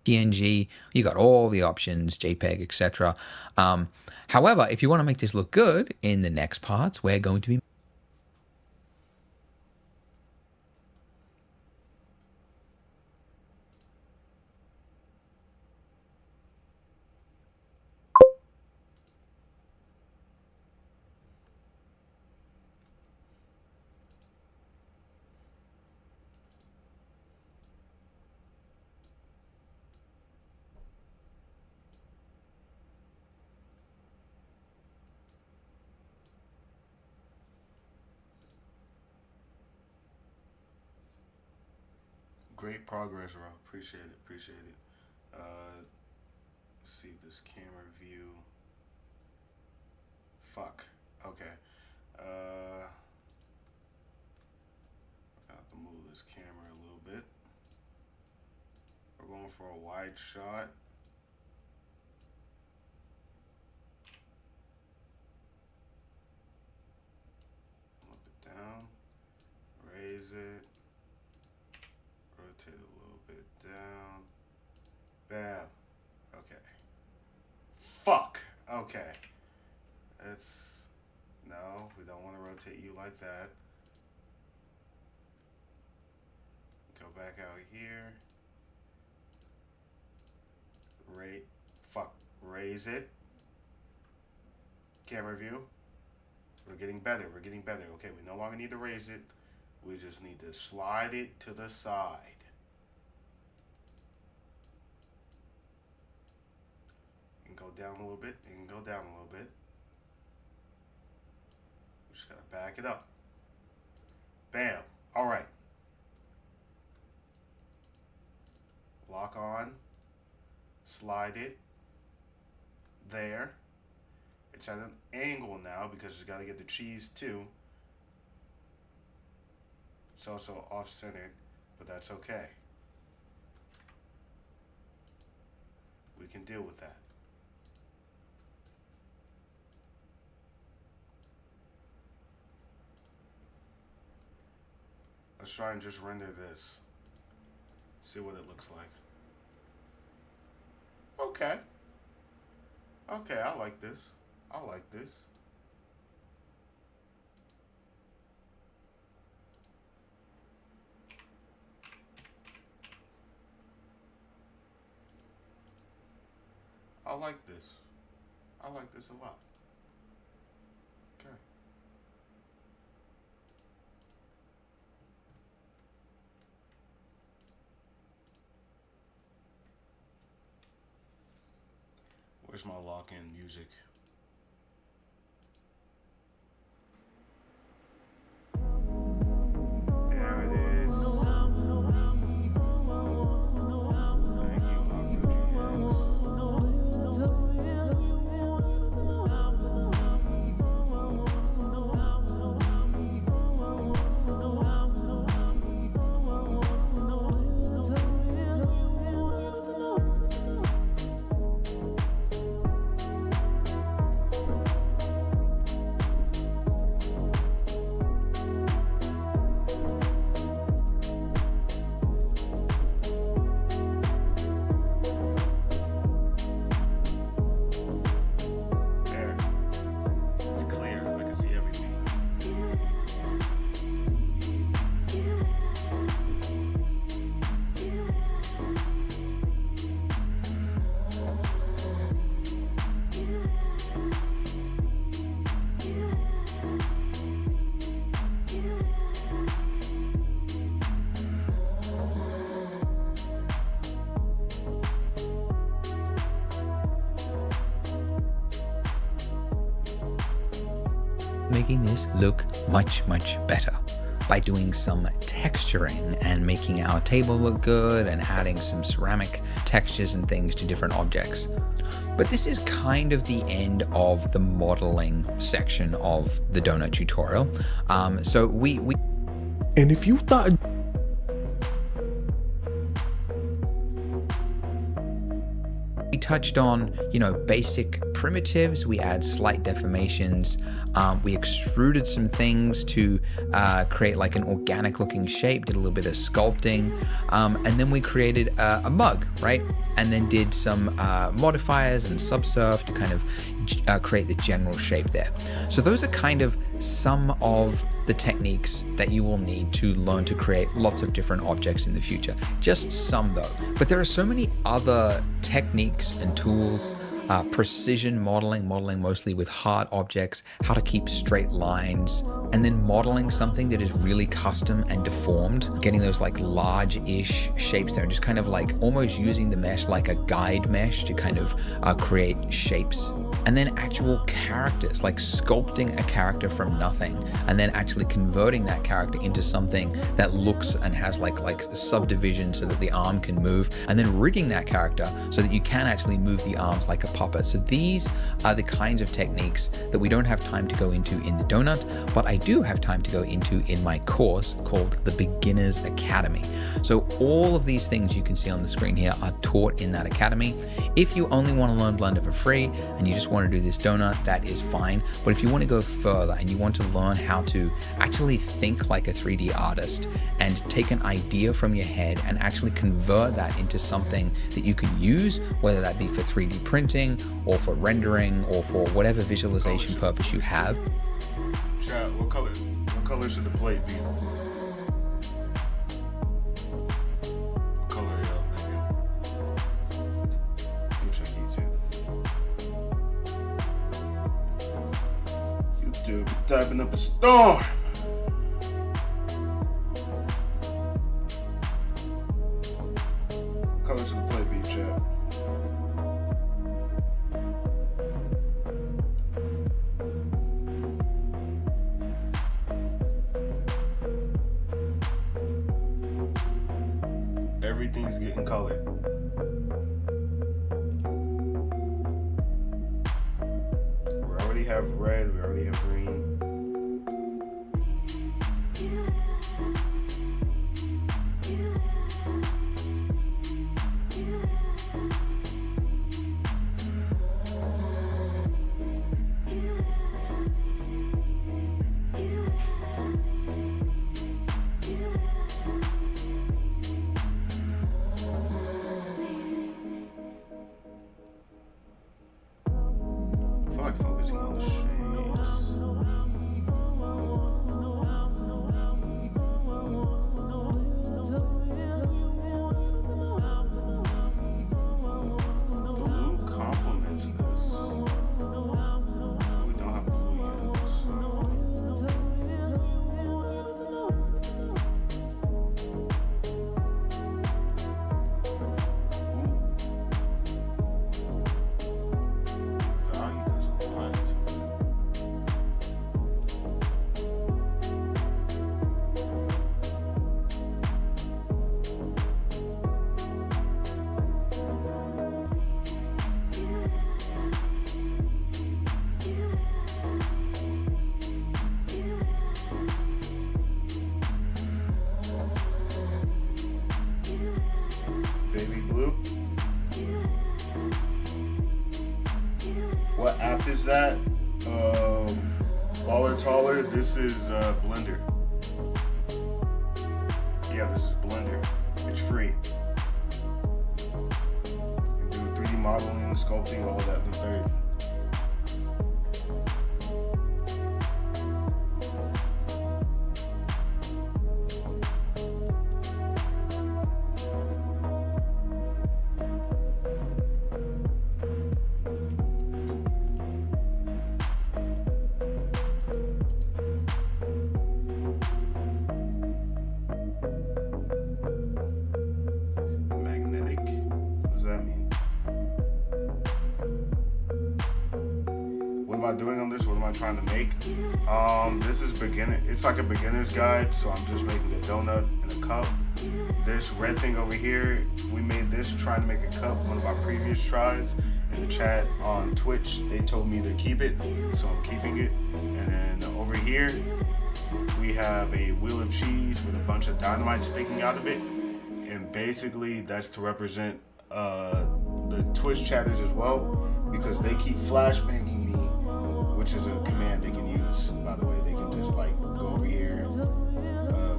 PNG, you got all the options, JPEG, etc. However, if you want to make this look good in the next parts, we're going to be Great progress, Rob. Appreciate it. Appreciate it. Let's see this camera view. Fuck. Okay. I have to move this camera a little bit. We're going for a wide shot. Up it down. Raise it. Rotate a little bit down. Bam. Okay. Fuck. Okay. That's... No, we don't want to rotate you like that. Go back out here. Raise it. Camera view. We're getting better. We're getting better. Okay, we no longer need to raise it. We just need to slide it to the side. You can go down a little bit. You can go down a little bit. We just gotta back it up. Bam. All right. Lock on. Slide it. There. It's at an angle now because it's got to get the cheese too. It's also off-centered, but that's okay. We can deal with that. Let's try and just render this. See what it looks like. Okay. Okay, I like this. I like this. I like this. I like this a lot. Okay. Where's my lock-in music? There it is. Thank you, Uncle There. It's clear. I can see everything. making this look much better by doing some texturing and making our table look good and adding some ceramic textures and things to different objects. But this is kind of the end of the modeling section of the donut tutorial. So we And if you thought we touched on, you know, basic primitives. We add slight deformations. We extruded some things to create like an organic looking shape, did a little bit of sculpting. And then we created a mug, right? And then did some modifiers and subsurf to kind of create the general shape there. So those are kind of some of the techniques that you will need to learn to create lots of different objects in the future. Just some though. But there are so many other techniques and tools, precision modeling mostly with hard objects, how to keep straight lines, and then modeling something that is really custom and deformed, getting those like large-ish shapes there and just kind of like almost using the mesh like a guide mesh to kind of create shapes. And then actual characters, like sculpting a character from nothing and then actually converting that character into something that looks and has like subdivision so that the arm can move, and then rigging that character so that you can actually move the arms like a puppet. So these are the kinds of techniques that we don't have time to go into in the donut, but I do have time to go into in my course called the Beginner's Academy. So all of these things you can see on the screen here are taught in that academy. If you only want to learn Blender for free and you just want to do this donut, that is fine. But if you want to go further and you want to learn how to actually think like a 3D artist and take an idea from your head and actually convert that into something that you can use, whether that be for 3D printing or for rendering or for whatever visualization purpose you have. Chat, what color should the plate be? What color y'all thinking? Check YouTube. YouTube be typing up a storm. What color should the plate be, chat? Everything's getting colored. We already have red, we already have green. I feel like focusing on the shades. Blue complements this. We don't have blue yet, so. Value does a lot to it. Baby blue. What app is that? Baller Taller. This is Blender. Yeah, this is Blender. It's free. You can do 3D modeling, sculpting, all that in the third. Magnetic. What does that mean? What am I doing on this? What am I trying to make? This is beginner. It's like a beginner's guide, so I'm just making a donut in a cup. This red thing over here, we made this trying to make a cup. One of our previous tries. In the chat on Twitch, they told me to keep it, so I'm keeping it. And then over here, we have a wheel of cheese with a bunch of dynamite sticking out of it. And basically, that's to represent the Twitch chatters as well, because they keep flashbanging me, which is a command they can use, by the way. They can just like go over here,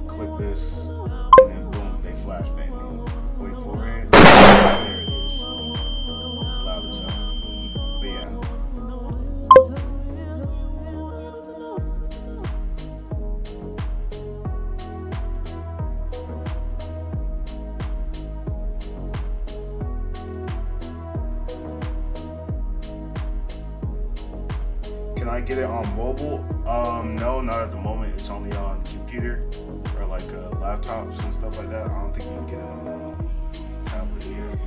click this, and then boom, they flashbang me. Wait for it. There it is. Loud as hell. But yeah. Can I get it on mobile? No, not at the moment. It's only on computer or like laptops and stuff like that. I don't think you can get it on tablet yet.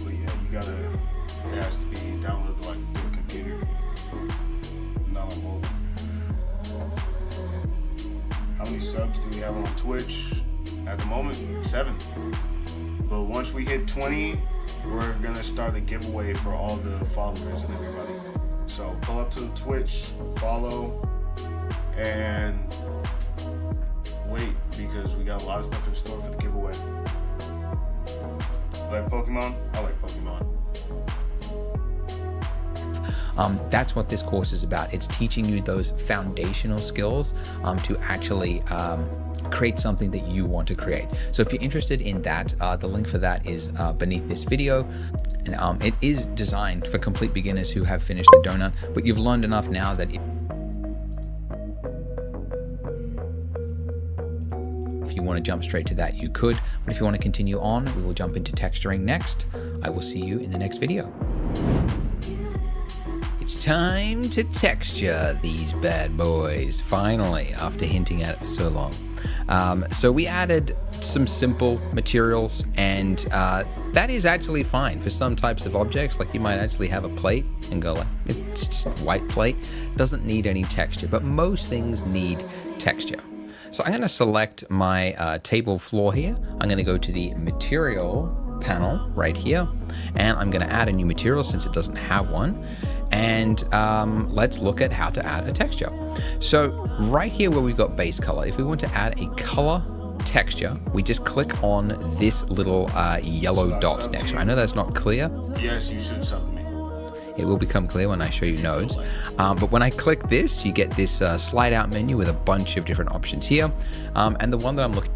But yeah, you gotta. It has to be downloaded to like your computer, not on mobile. How many subs do we have on Twitch at the moment? 7. But once we hit 20, we're gonna start a giveaway for all the followers and everybody. So pull up to the Twitch, follow, and wait, because we got a lot of stuff in store for the giveaway. Like Pokemon? I like Pokemon. That's what this course is about. It's teaching you those foundational skills to actually create something that you want to create. So if you're interested in that, the link for that is beneath this video. And it is designed for complete beginners who have finished the donut, but you've learned enough now that if you want to jump straight to that, you could. But if you want to continue on, we will jump into texturing next. I will see you in the next video. It's time to texture these bad boys, finally, after hinting at it for so long. So we added some simple materials, and that is actually fine for some types of objects. Like you might actually have a plate and go like, it's just a white plate, doesn't need any texture, but most things need texture. So I'm going to select my table floor here. I'm going to go to the material panel right here, and I'm going to add a new material since it doesn't have one. And let's look at how to add a texture. So right here where we've got base color, if we want to add a color texture, we just click on this little yellow dot next to it. I know that's not clear. Yes, you should sub to me. It will become clear when I show you nodes. But when I click this, you get this slide out menu with a bunch of different options here. And the one that I'm looking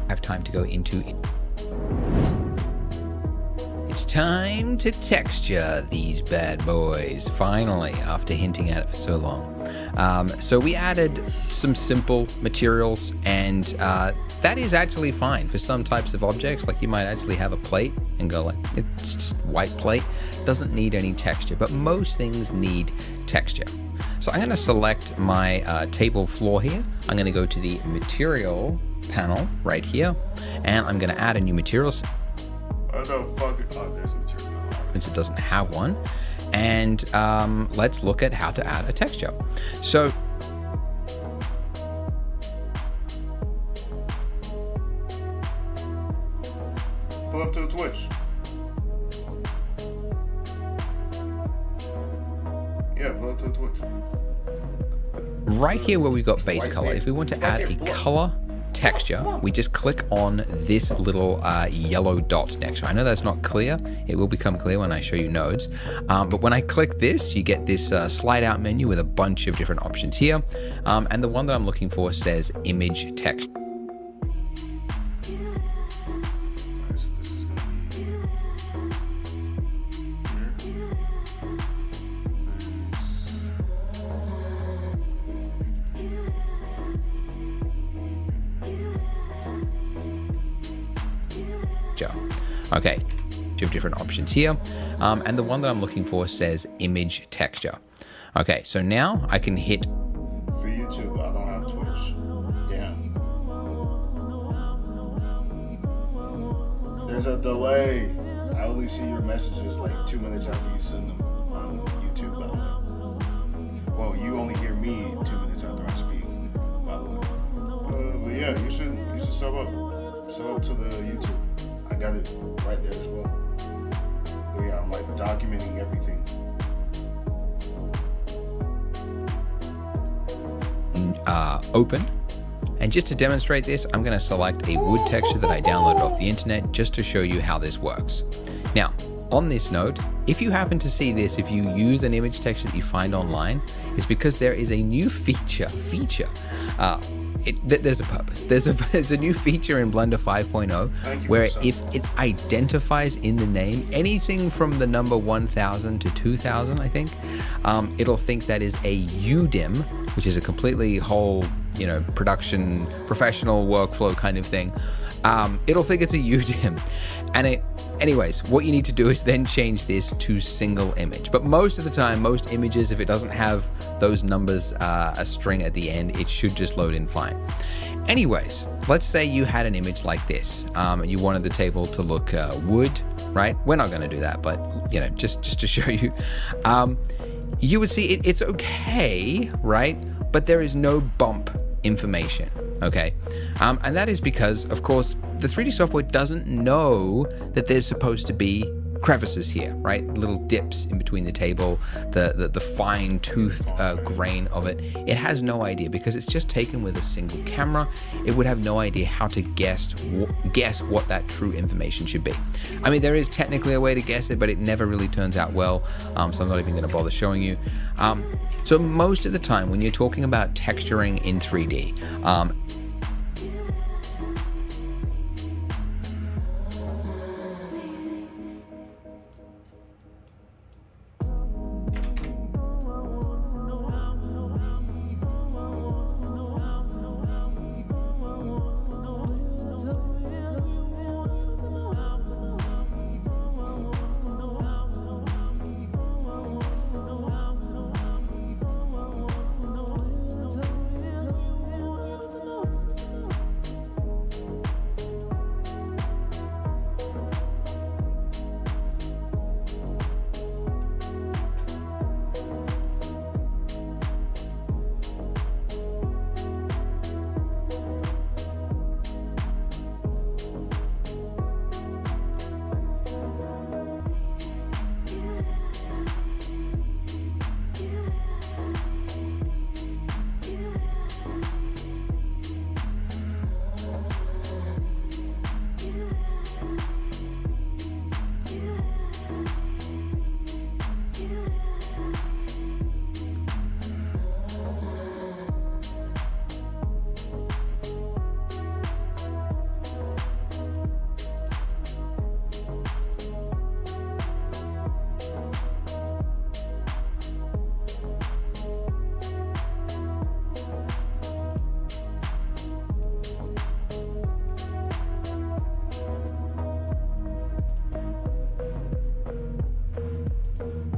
I have time to go into it. It's time to texture these bad boys, finally, after hinting at it for so long. So we added some simple materials, and that is actually fine for some types of objects. Like you might actually have a plate and go like, it's just white plate, doesn't need any texture, but most things need texture. So I'm going to select my table floor here. I'm going to go to the material panel right here, and I'm going to add a new material. What the fuck? Oh, there's a material. Since it doesn't have one. And let's look at how to add a texture. So pull up to the Twitch. Yeah, pull up to the Twitch. right here where we've got base color, if we want to add a color texture, we just click on this little yellow dot next to it. I know that's not clear. It will become clear when I show you nodes. But when I click this, you get this slide out menu with a bunch of different options here. And the one that I'm looking for says image text. Okay, two different options here. And the one that I'm looking for says image texture. Okay, so now I can hit. For YouTube, I don't have Twitch. Damn. There's a delay. I only see your messages like 2 minutes after you send them on YouTube, by the way. Well, you only hear me 2 minutes after I speak, by the way. But yeah, you should sub up. Sub up to the YouTube. I got it right there as well. But yeah, I'm like documenting everything. Open, And just to demonstrate this, I'm going to select a wood texture that I downloaded off the internet just to show you how this works. Now, on this note, if you happen to see this, if you use an image texture that you find online, it's because there is a new feature. There's a purpose. There's a new feature in Blender 5.0 where if it identifies in the name anything from the number 1000 to 2000, I think, it'll think that is a UDIM, which is a completely whole, production, professional workflow kind of thing. It'll think it's a UDIM. And anyways, what you need to do is then change this to single image. But most of the time, most images, if it doesn't have those numbers, a string at the end, it should just load in fine. Anyways, let's say you had an image like this. You wanted the table to look wood, right? We're not going to do that, but just to show you, you would see it's okay, right? But there is no bump information, okay? And that is because, of course, the 3D software doesn't know that there's supposed to be crevices here, right? Little dips in between the table, the fine tooth grain of it. It has no idea because it's just taken with a single camera. It would have no idea how to guess what that true information should be. I mean, there is technically a way to guess it, but it never really turns out well. So I'm not even going to bother showing you. So most of the time when you're talking about texturing in 3D,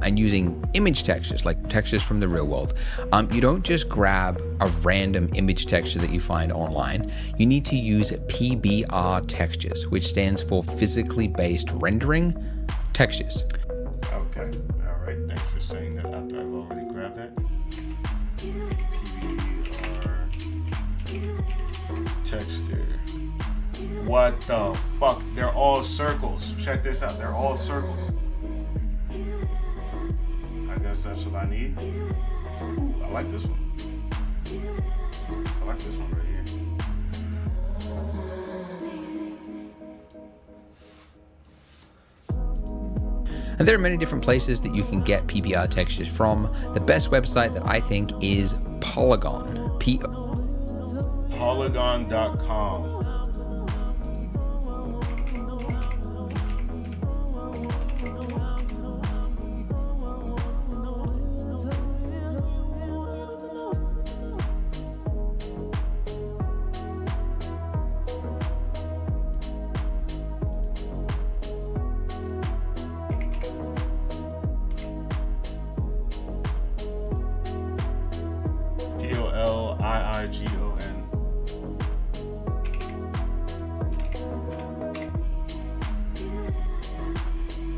and using image textures, like textures from the real world, you don't just grab a random image texture that you find online. You need to use PBR textures, which stands for physically based rendering textures. Okay, all right. Thanks for saying that after I've already grabbed that. PBR texture. What the fuck? They're all circles. Check this out. They're all circles. I guess that's what I need. Ooh, I like this one. I like this one right here. And there are many different places that you can get PBR textures from. The best website that I think is Polygon. Polygon.com. POLIIGON.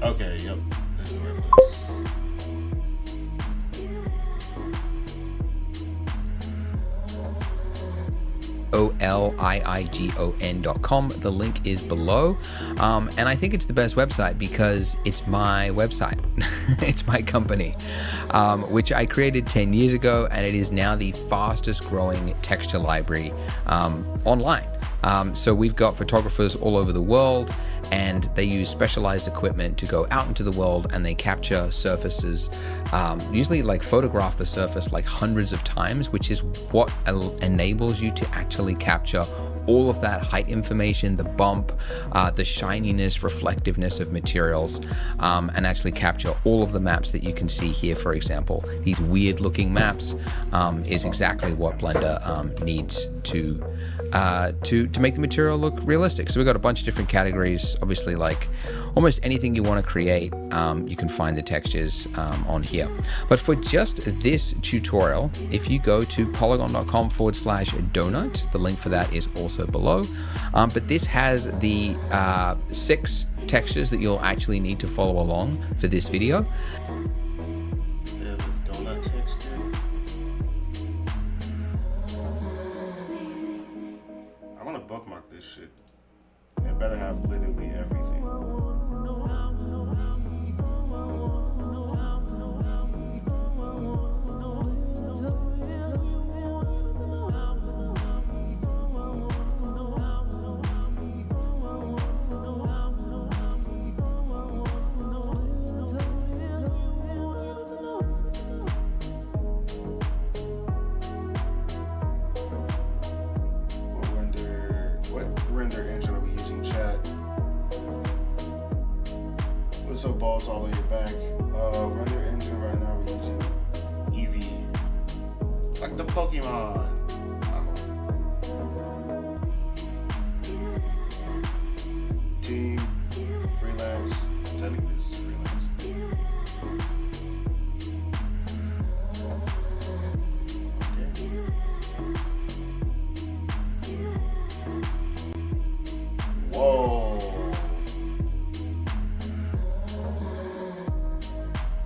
Okay, yep. This is the right place. DOLIIGON.com. The link is below. And I think it's the best website because it's my website. It's my company, which I created 10 years ago, and it is now the fastest growing texture library online. So we've got photographers all over the world, and they use specialized equipment to go out into the world, and they capture surfaces, usually like photograph the surface like hundreds of times, which is what enables you to actually capture all of that height information, the bump, the shininess, reflectiveness of materials, and actually capture all of the maps that you can see here. For example, these weird looking maps is exactly what Blender needs to make the material look realistic. So we've got a bunch of different categories. Obviously, like almost anything you want to create, you can find the textures on here. But for just this tutorial, if you go to polygon.com/donut, the link for that is also below. But this has the 6 textures that you'll actually need to follow along for this video. Bookmark this shit. It better have literally everything. Render engine are we using, chat? What's up, balls all on your back? Render engine right now we're using Eevee, like the Pokemon. Team freelance. Technically this is freelance. Whoa.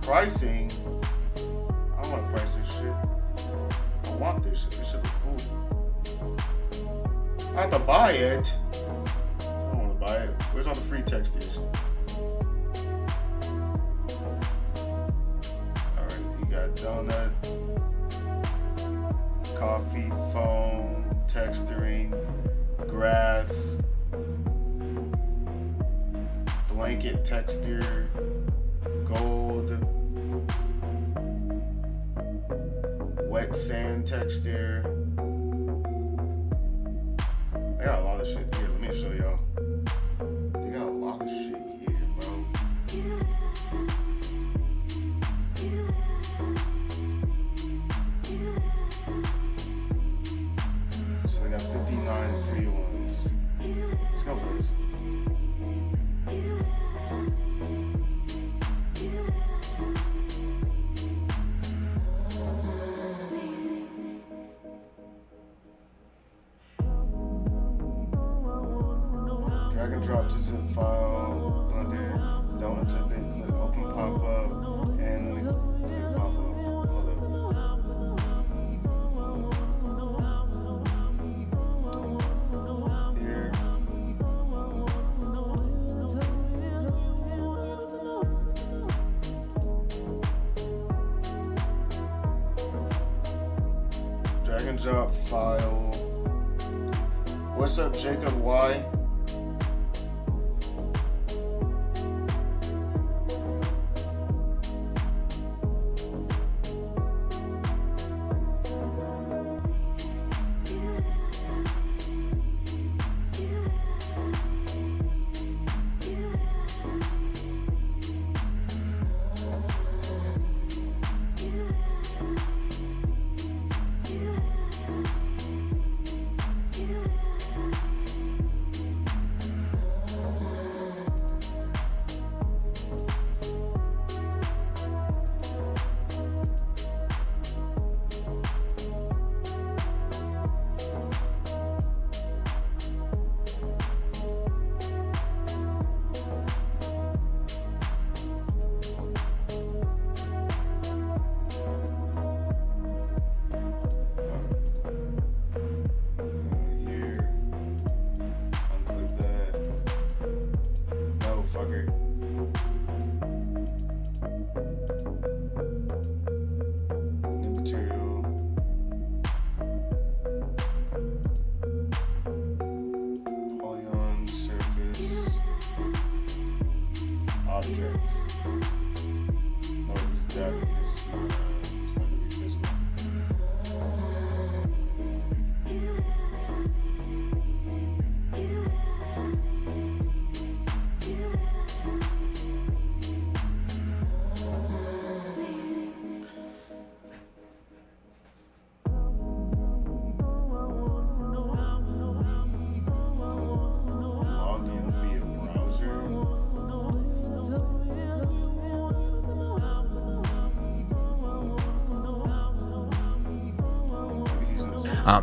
Pricing? I don't want to price this shit. I want this shit. This shit look cool. I have to buy it. I don't want to buy it. Where's all the free textures? Alright, you got donut, coffee, foam, texturing, grass, blanket texture, gold, wet sand texture. They got a lot of shit here. Let me show y'all. They got a lot of shit here, bro. So they got 59 free ones. Let's go, please. Drag and drop to zip file, Blender, don't unzip it, click open pop-up, and click pop-up. Hold up. Here. Drag and drop file. What's up, Jacob Y?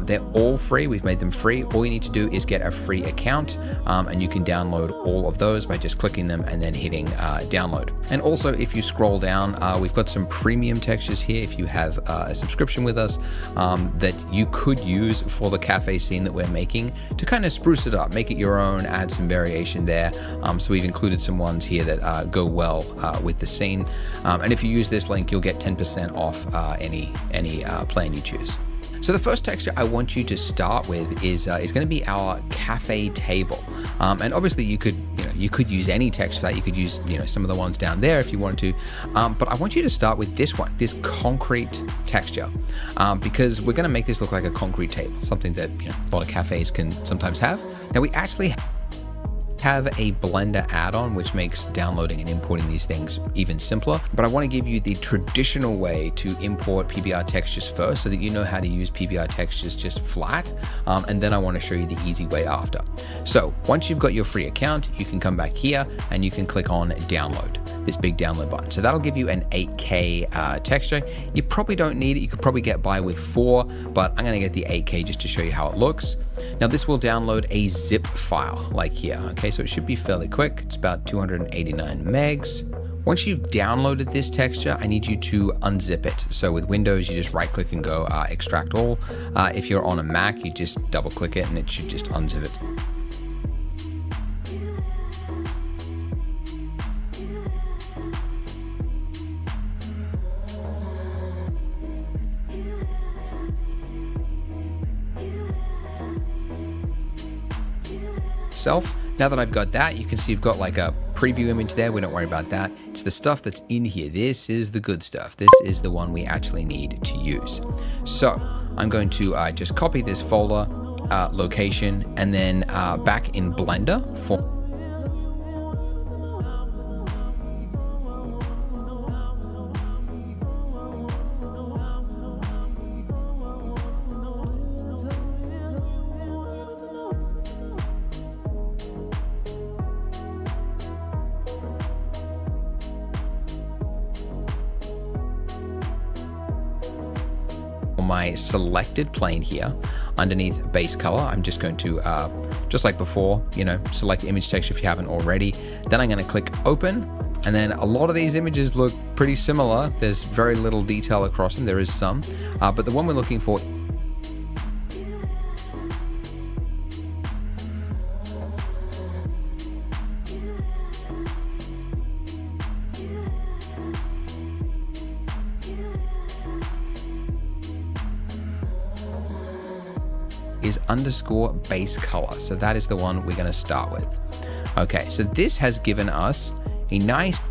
They're all free. We've made them free. All you need to do is get a free account, and you can download all of those by just clicking them and then hitting download. And also, if you scroll down, we've got some premium textures here if you have a subscription with us that you could use for the cafe scene that we're making to kind of spruce it up, make it your own, add some variation there. So we've included some ones here that go well with the scene. And if you use this link, you'll get 10% off any plan you choose. So the first texture I want you to start with is going to be our cafe table, and obviously you could use any text for that. You could use some of the ones down there if you wanted to, but I want you to start with this one, this concrete texture, because we're going to make this look like a concrete table, something that a lot of cafes can sometimes have. Now we actually have a Blender add-on which makes downloading and importing these things even simpler, but I want to give you the traditional way to import PBR textures first so that you know how to use PBR textures just flat, and then I want to show you the easy way after. So once you've got your free account, you can come back here and you can click on download, this big download button. So that'll give you an 8K texture. You probably don't need it. You could probably get by with 4, but I'm going to get the 8K just to show you how it looks. Now this will download a zip file like here. Okay, so it should be fairly quick. It's about 289 megs. Once you've downloaded this texture, I need you to unzip it. So with Windows, you just right click and go extract all. If you're on a Mac, you just double click it and it should just unzip it. Now that I've got that, you can see you've got like a preview image there. We don't worry about that. It's the stuff that's in here. This is the good stuff. This is the one we actually need to use. So I'm going to just copy this folder location and then back in Blender for my selected plane here underneath base color. I'm just going to, just like before, select image texture if you haven't already. Then I'm going to click open. And then a lot of these images look pretty similar. There's very little detail across them. There is some, but the one we're looking for is underscore base color. So that is the one we're going to start with. Okay, so this has given us a nice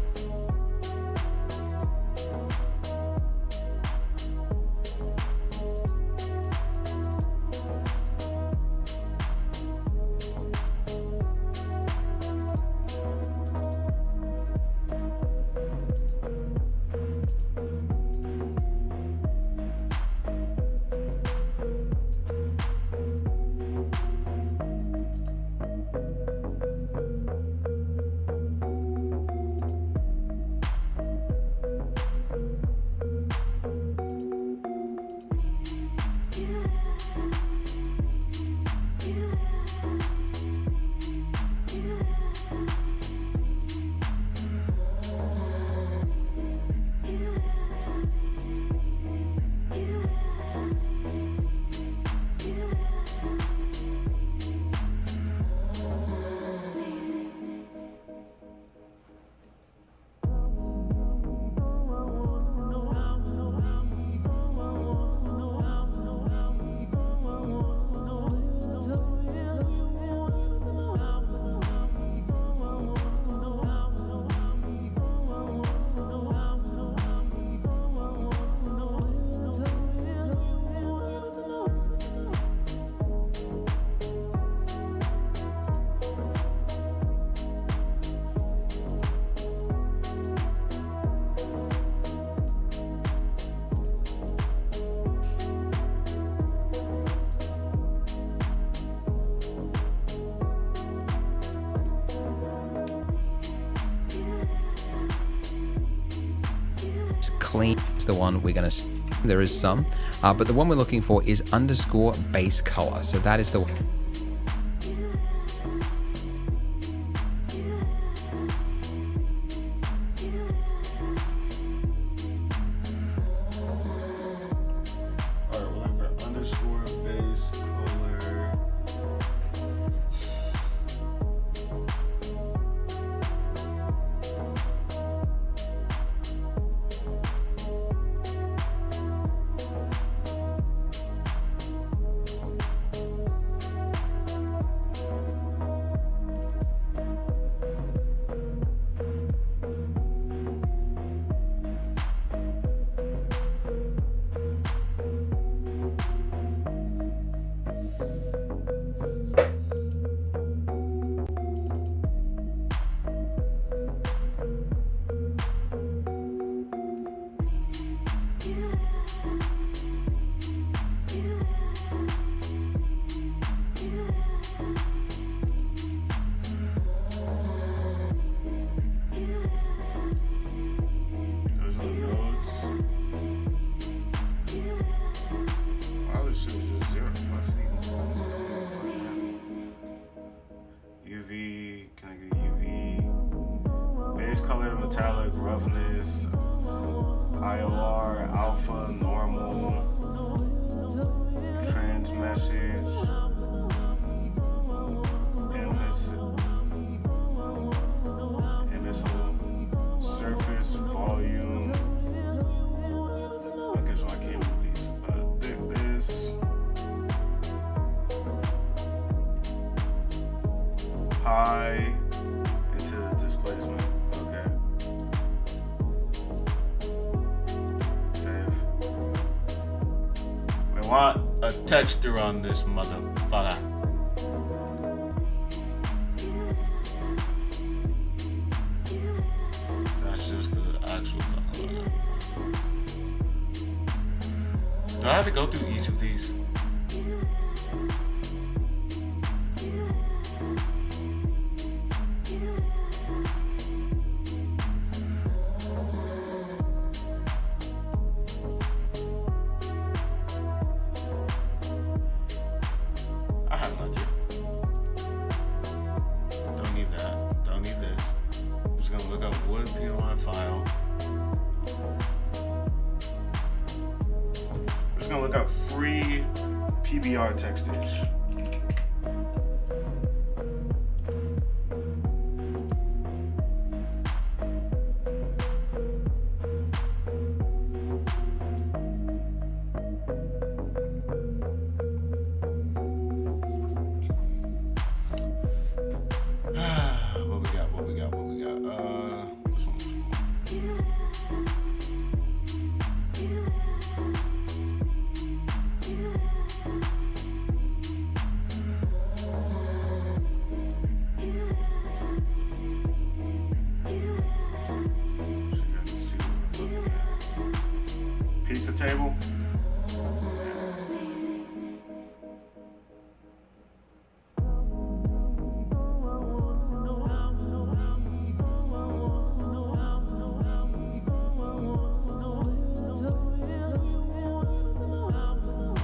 clean. It's the one we're going to, there is some, But the one we're looking for is underscore base color. So that is the one. Alright, we're looking for underscore base color. Those are the nodes. Wow, this shit is just 0 plus UV, can I get UV? Base color, metallic, roughness, IOR, alpha, normal, trans message, emissive, surface, volume. Okay, so I can't do these. Thickness. High into displacement. Okay. Save. We want a texture on this motherfucker. That's just the actual color. Do I have to go through each of these? I have an idea. Don't need that. Don't need this. I'm just gonna look up wood PLI file. I'm just gonna look up free PBR textures. What we got? This one was cool. So you guys can see what we're looking at. Pizza table.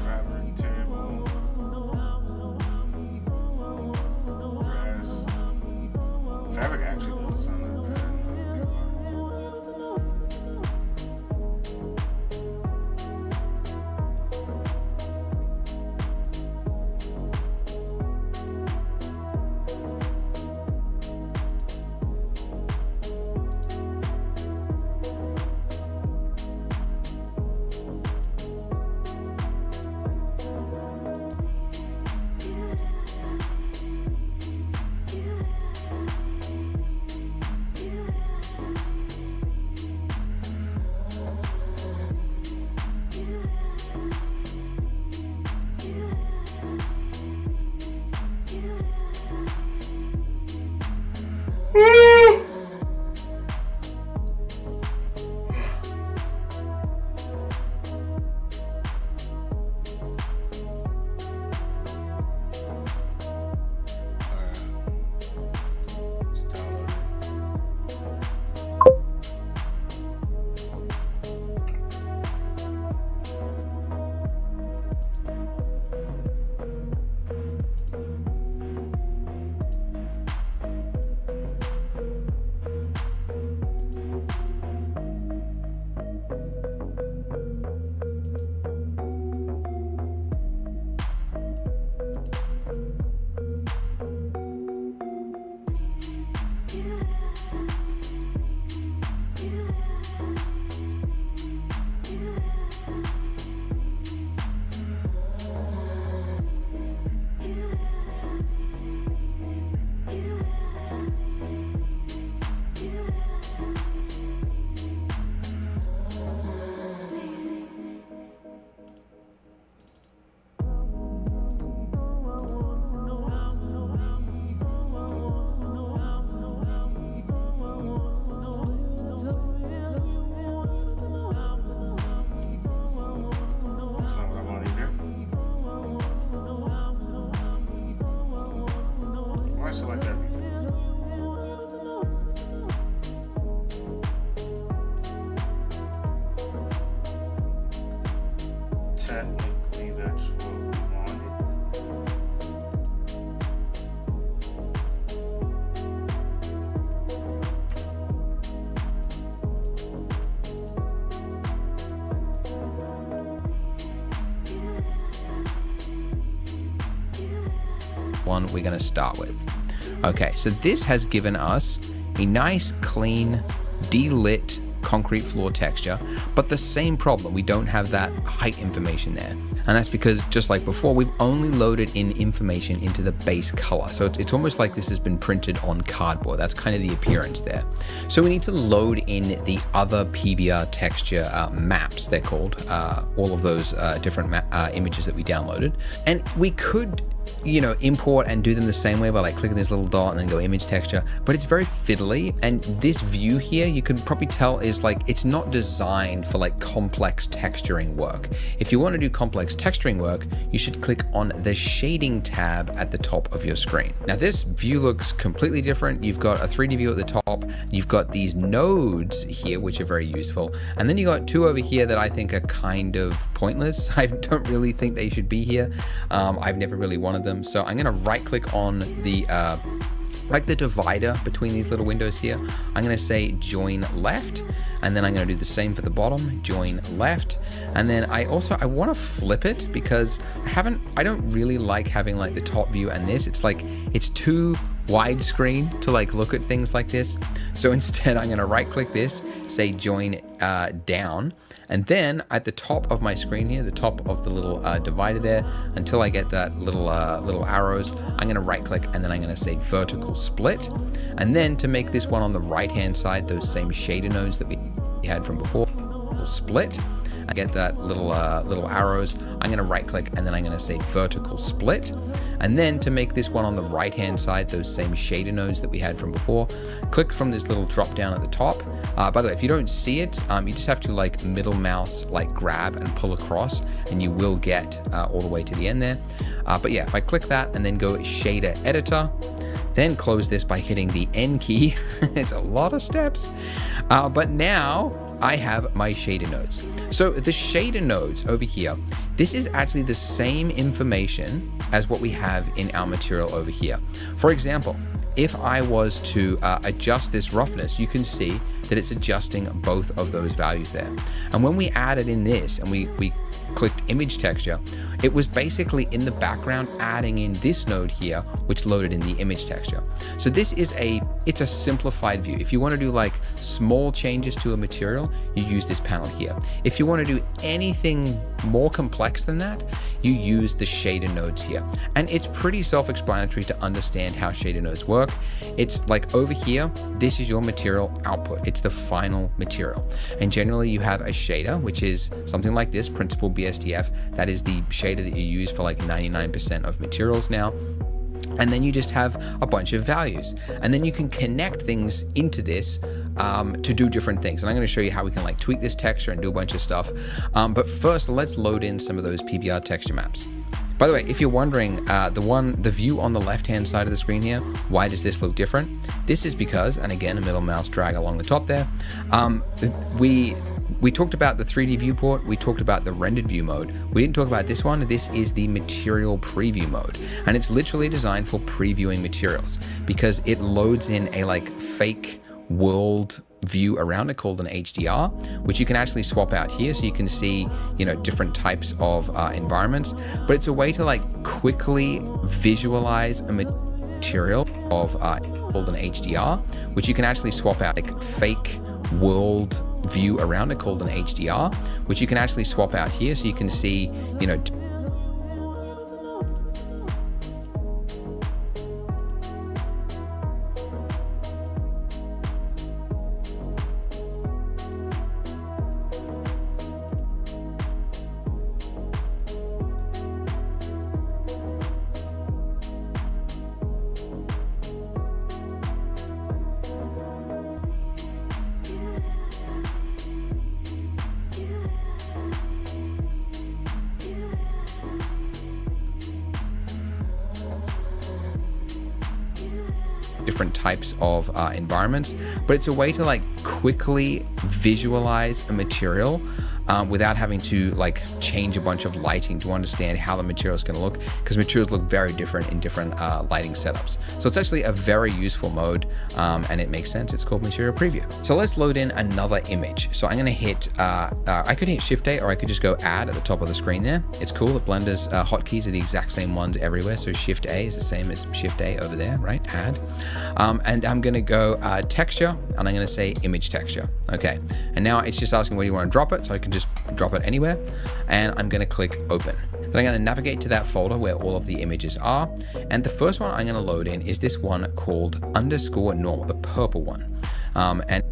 Fabric table. Grass. Fabric actually doesn't sound that bad. Now that I think about it. me that's what we wanted. One we're going to start with. Okay, so this has given us a nice, clean, de-lit concrete floor texture, but the same problem, we don't have that height information there. And that's because, just like before, we've only loaded in information into the base color. So it's almost like this has been printed on cardboard. That's kind of the appearance there. So we need to load in the other PBR texture maps, they're called, all of those different images that we downloaded. And we could, you know, import and do them the same way by like clicking this little dot and then go image texture, but it's very fiddly. And this view here, you can probably tell is like, it's not designed for like complex texturing work. If you want to do complex texturing work, you should click on the shading tab at the top of your screen. Now this view looks completely different. You've got a 3D view at the top. You've got these nodes here, which are very useful. And then you got two over here that I think are kind of pointless. I don't really think they should be here. I've never really wanted them. So I'm going to right click on the like the divider between these little windows here. I'm going to say join left, and then I'm going to do the same for the bottom, join left. And then I want to flip it because I don't really like having like the top view and this. It's like, it's too widescreen to like look at things like this. So instead I'm going to right click this, say join down. And then at the top of my screen here, the top of the little divider there, until I get that little arrows, I'm going to right click and then I'm going to say vertical split. And then to make this one on the right hand side, those same shader nodes that we had from before, split. I get that little arrows, I'm going to right click and then I'm going to say vertical split. And then to make this one on the right hand side, those same shader nodes that we had from before, click from this little drop down at the top. By the way, if you don't see it, you just have to like middle mouse, like grab and pull across, and you will get all the way to the end there. But yeah, if I click that and then go shader editor, then close this by hitting the N key. It's a lot of steps. But now I have my shader nodes. So the shader nodes over here, this is actually the same information as what we have in our material over here. For example, if I was to adjust this roughness, you can see that it's adjusting both of those values there. And when we added in this and we clicked image texture, it was basically in the background adding in this node here, which loaded in the image texture. So this is it's a simplified view. If you want to do like small changes to a material, you use this panel here. If you want to do anything more complex than that, you use the shader nodes here. And it's pretty self-explanatory to understand how shader nodes work. It's like over here, this is your material output. It's the final material. And generally you have a shader, which is something like this, Principled BSDF. That is the shader that you use for like 99% of materials now. And then you just have a bunch of values. And then you can connect things into this to do different things. And I'm going to show you how we can like tweak this texture and do a bunch of stuff. But first, let's load in some of those PBR texture maps. By the way, if you're wondering, the view on the left-hand side of the screen here, why does this look different? This is because, and again, a middle mouse drag along the top there, we talked about the 3D viewport, we talked about the rendered view mode. We didn't talk about this one. This is the material preview mode. And it's literally designed for previewing materials because it loads in a like fake world view around it called an HDR, which you can actually swap out here so you can see, you know, different types of environments. But it's a way to like quickly visualize a material of called an HDR, which you can actually swap out like fake world view around it called an HDR, which you can actually swap out here so you can see, you know, different types of environments, but it's a way to like quickly visualize a material without having to like change a bunch of lighting to understand how the material is going to look, because materials look very different in different lighting setups. So it's actually a very useful mode, and it makes sense. It's called Material Preview. So let's load in another image. So I'm going to hit, I could hit Shift A, or I could just go Add at the top of the screen there. It's cool that Blender's hotkeys are the exact same ones everywhere. So Shift A is the same as Shift A over there, right? Add. And I'm going to go Texture, and I'm going to say Image Texture. Okay. And now it's just asking where you want to drop it. So I can just drop it anywhere, and I'm going to click Open. Then I'm going to navigate to that folder where all of the images are. And the first one I'm going to load in is this one called _normal, the purple one. And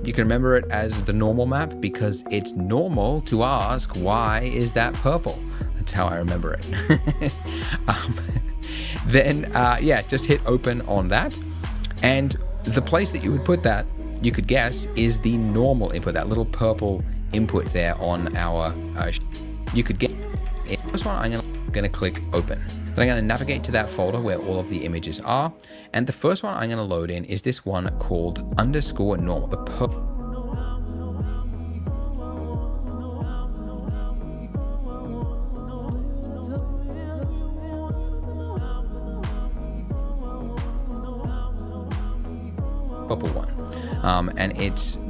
you can remember it as the normal map because it's normal to ask, why is that purple? That's how I remember it. Then just hit Open on that. And the place that you would put that, you could guess, is the normal input, that little purple input there on our, you could get it. This one, I'm going to click Open. Then I'm going to navigate to that folder where all of the images are. And the first one I'm going to load in is this one called _normal, the purple one. And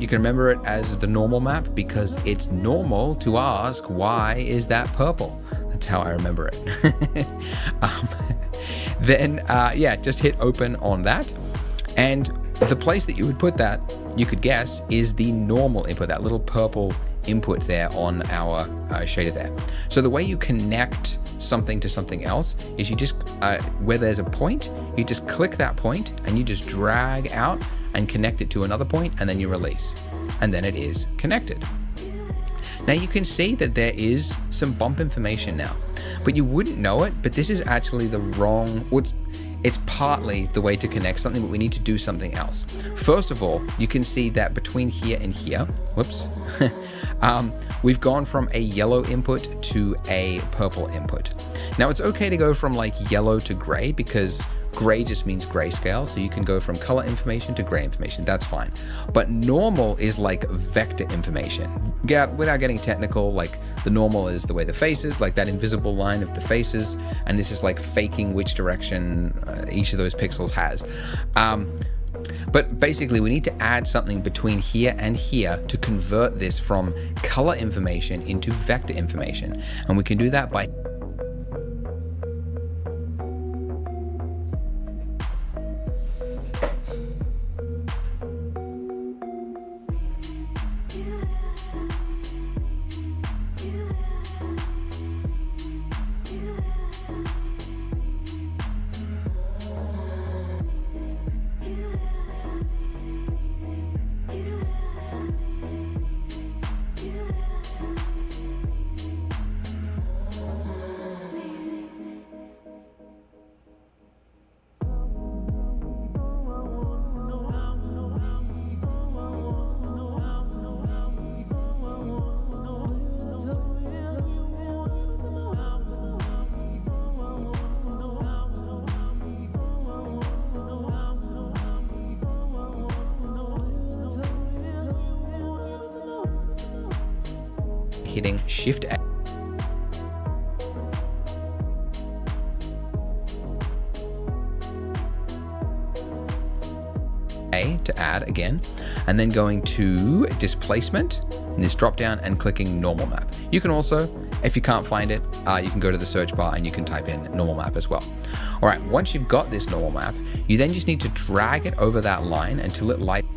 you can remember it as the normal map because it's normal to ask, why is that purple? That's how I remember it. Then just hit Open on that. And the place that you would put that, you could guess, is the normal input, that little purple input there on our shader there. So the way you connect something to something else is you just, where there's a point, you just click that point and you just drag out and connect it to another point, and then you release. And then it is connected. Now you can see that there is some bump information now, but you wouldn't know it, but this is actually the wrong, it's partly the way to connect something, but we need to do something else. First of all, you can see that between here and here, whoops, we've gone from a yellow input to a purple input. Now it's okay to go from like yellow to gray because gray just means grayscale, so you can go from color information to gray information, that's fine. But normal is like vector information. Yeah, without getting technical, like the normal is the way the face is, like that invisible line of the faces, and this is like faking which direction each of those pixels has. But basically, we need to add something between here and here to convert this from color information into vector information. And we can do that by hitting Shift A. To add again, and then going to displacement in this drop down and clicking normal map. You can also, if you can't find it, you can go to the search bar and you can type in normal map as well. All right, once you've got this normal map, you then just need to drag it over that line until it lights.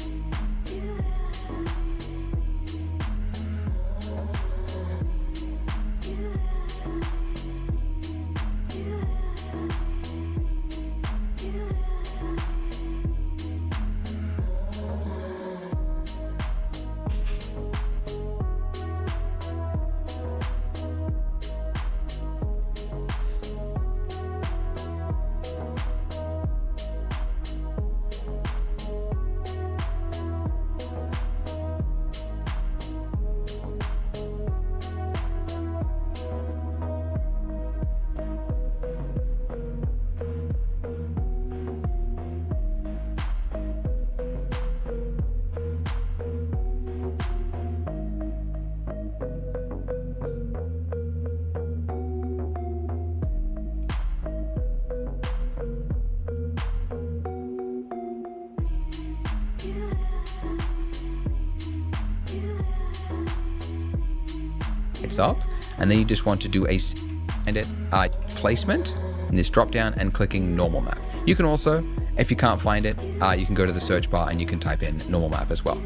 Up, and then you just want to do a placement in this drop down and clicking normal map. You can also, if you can't find it, you can go to the search bar and you can type in normal map as well.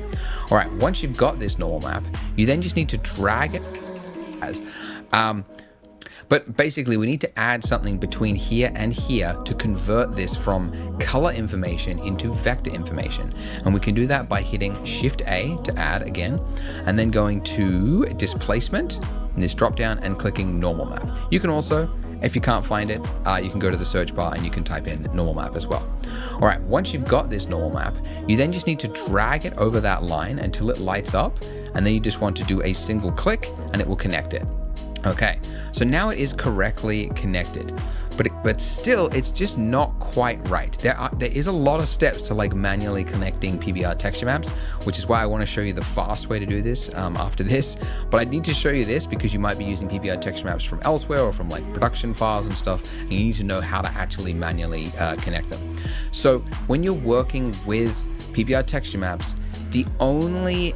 All right, once you've got this normal map, you then just need to drag it as but basically we need to add something between here and here to convert this from color information into vector information. And we can do that by hitting Shift A to add again, and then going to displacement in this drop down and clicking normal map. You can also, if you can't find it, you can go to the search bar and you can type in normal map as well. All right, once you've got this normal map, you then just need to drag it over that line until it lights up, and then you just want to do a single click and it will connect it. Okay, so now it is correctly connected, but still it's just not quite right. There is a lot of steps to like manually connecting PBR texture maps, which is why I want to show you the fast way to do this after this. But I need to show you this because you might be using PBR texture maps from elsewhere or from like production files and stuff, and you need to know how to actually manually connect them. So when you're working with PBR texture maps, the only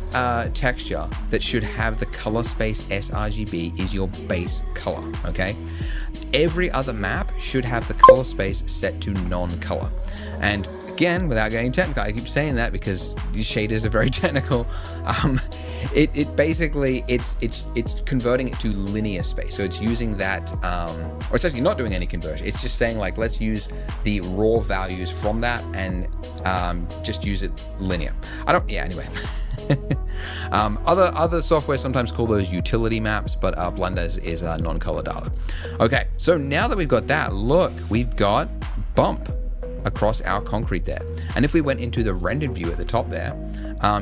texture that should have the color space sRGB is your base color, okay? Every other map should have the color space set to non-color. And again, without getting technical, I keep saying that because these shaders are very technical. It basically, it's converting it to linear space. So it's using that, or it's actually not doing any conversion. It's just saying like, let's use the raw values from that and just use it linear. Anyway. Other software sometimes call those utility maps, but Blender is non-color data. Okay, so now that we've got that, look, we've got bump across our concrete there. And if we went into the rendered view at the top there,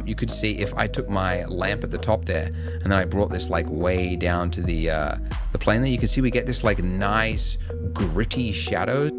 you could see if I took my lamp at the top there and then I brought this like way down to the plane there, you can see we get this like nice gritty shadows.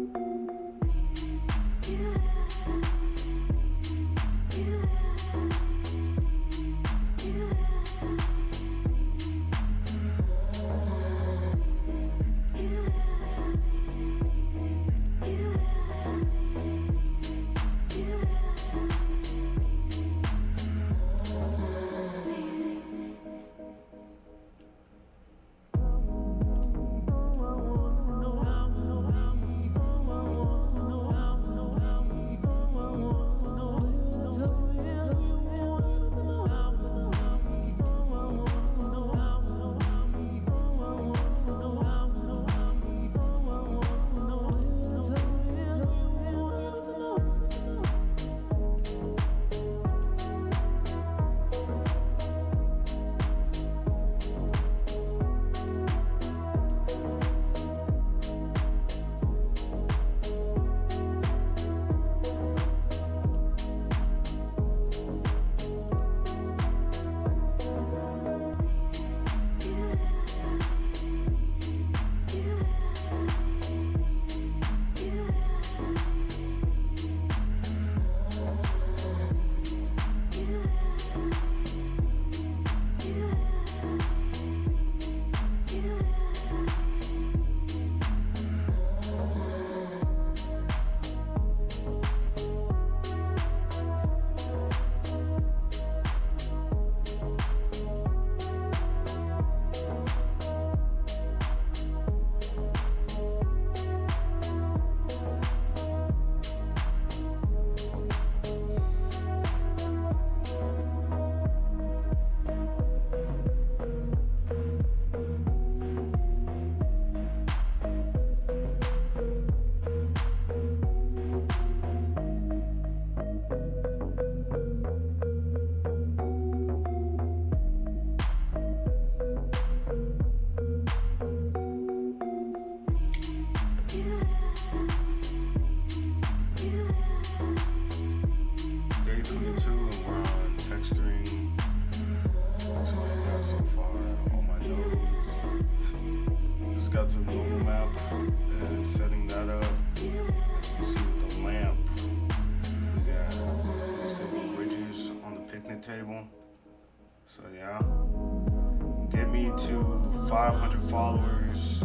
500 followers,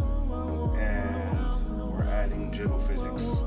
and we're adding jiggle physics.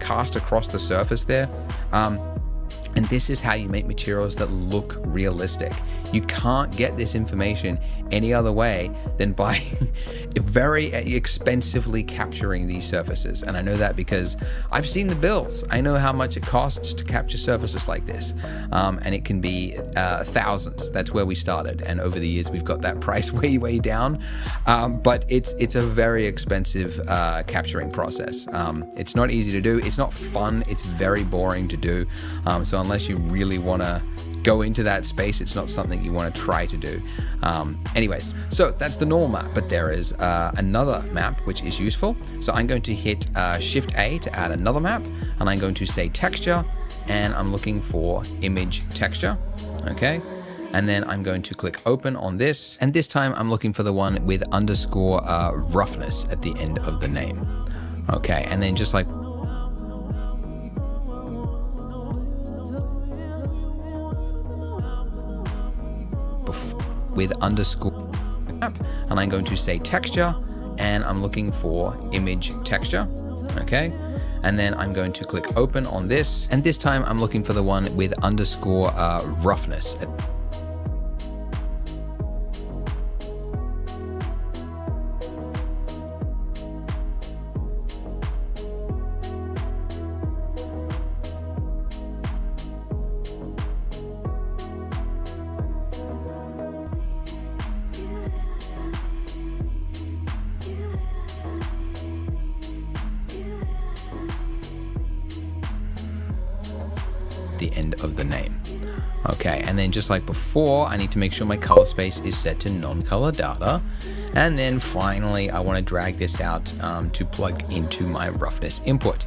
cast across the surface there. And this is how you make materials that look realistic. You can't get this information any other way than by very expensively capturing these surfaces. And I know that because I've seen the bills. I know how much it costs to capture surfaces like this. And it can be thousands. That's where we started. And over the years, we've got that price way, way down. But it's a very expensive capturing process. It's not easy to do. It's not fun. It's very boring to do. So unless you really want to go into that space, it's not something you want to try to do. Anyways, so that's the normal map, but there is another map which is useful. So I'm going to hit Shift A to add another map, and I'm going to say texture, and I'm looking for image texture. Okay. And then I'm going to click open on this. And this time I'm looking for the one with underscore roughness at the end of the name. Okay. And then just like with underscore map, and I'm going to say texture, and I'm looking for image texture. Okay. And then I'm going to click open on this. And this time I'm looking for the one with underscore roughness. The end of the name. Okay, and then just like before, I need to make sure my color space is set to non-color data. And then finally, I want to drag this out to plug into my roughness input.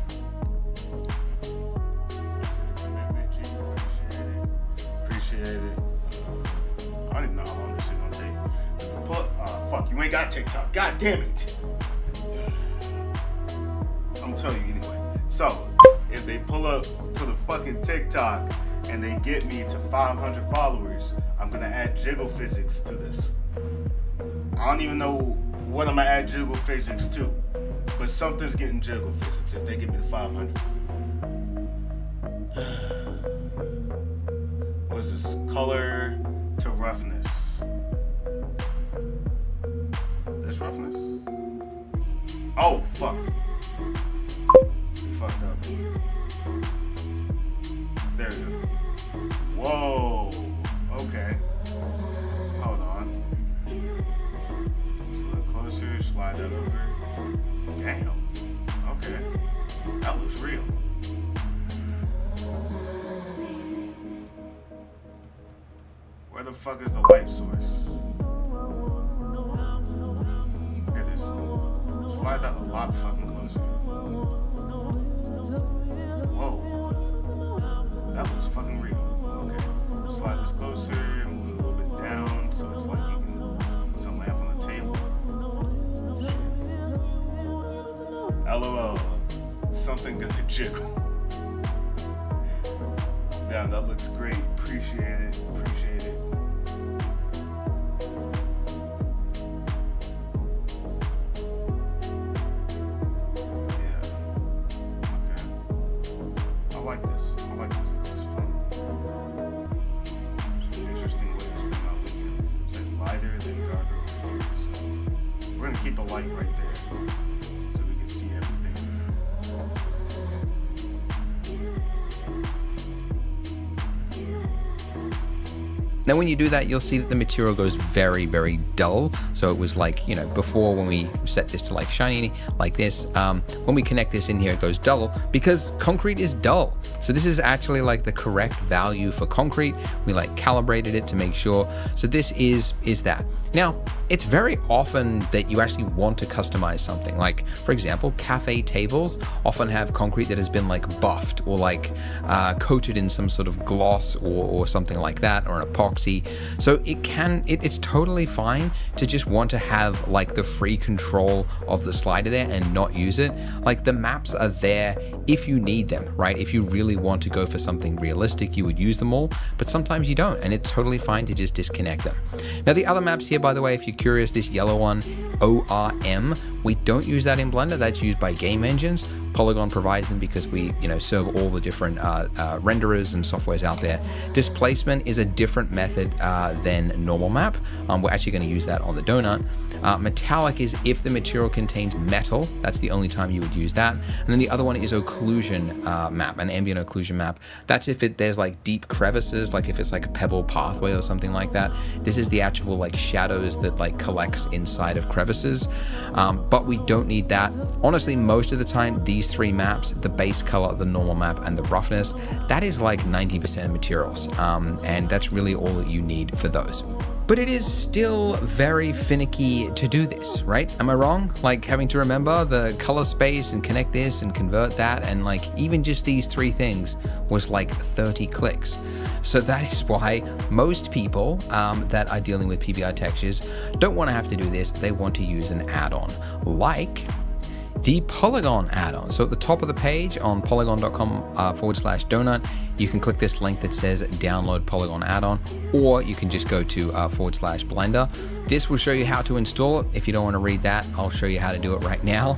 Appreciate it. I don't even know how long this shit gonna take. Fuck, you ain't got TikTok. God damn it. I'm telling you anyway. So, if they pull up to the fucking TikTok and they get me to 500 followers, I'm gonna add jiggle physics to this. I don't even know what I'm gonna add jiggle physics to. But something's getting jiggle physics if they give me the 500. What is this? Color to roughness. There's roughness. Oh, fuck. We fucked up. There we go. Whoa. Okay. Hold on. Just a little closer. Slide that over. Damn. Okay. That looks real. Where the fuck is the light source? Here it is. Slide that a lot fucking closer. Whoa. That looks fucking real. Okay. Slide this closer, move it a little bit down so it's like you can put some lamp on the table. LOL. Something gonna jiggle. Damn, that looks great. Appreciate it. Appreciate it. Yeah. Okay. I like this. I like this. This is fun. It's an interesting way to spin out looking. It's like lighter than darker over here. So we're gonna keep a light right there so we can see everything. Now when you do that, you'll see that the material goes very, very dull. So it was like, you know, before when we set this to like shiny, like this, when we connect this in here, it goes dull because concrete is dull. So this is actually like the correct value for concrete. We like calibrated it to make sure. So this is that. Now, it's very often that you actually want to customize something. Like, for example, cafe tables often have concrete that has been like buffed or like coated in some sort of gloss or something like that, or an epoxy. So it's totally fine to just want to have like the free control of the slider there and not use it. Like the maps are there if you need them, right? If you really want to go for something realistic, you would use them all, but sometimes you don't, and it's totally fine to just disconnect them. Now the other maps here, by the way, if you're curious, this yellow one, ORM, we don't use that in Blender. That's used by game engines. Polygon provides them because we, serve all the different renderers and softwares out there. Displacement is a different method than normal map. We're actually going to use that on the donut. Metallic is if the material contains metal. That's the only time you would use that. And then the other one is occlusion map, an ambient occlusion map. That's if there's like deep crevices, like if it's like a pebble pathway or something like that. This is the actual like shadows that like collects inside of crevices. But we don't need that. Honestly, most of the time, these three maps, the base color, the normal map, and the roughness, that is like 90% of materials. And that's really all that you need for those. But it is still very finicky to do this, right? Am I wrong? Like having to remember the color space and connect this and convert that, and like even just these three things was like 30 clicks. So that is why most people that are dealing with PBR textures don't want to have to do this. They want to use an add-on like the Polygon add-on. So at the top of the page on polygon.com/donut, you can click this link that says download Polygon add-on, or you can just go to /Blender. This will show you how to install it. If you don't want to read that, I'll show you how to do it right now.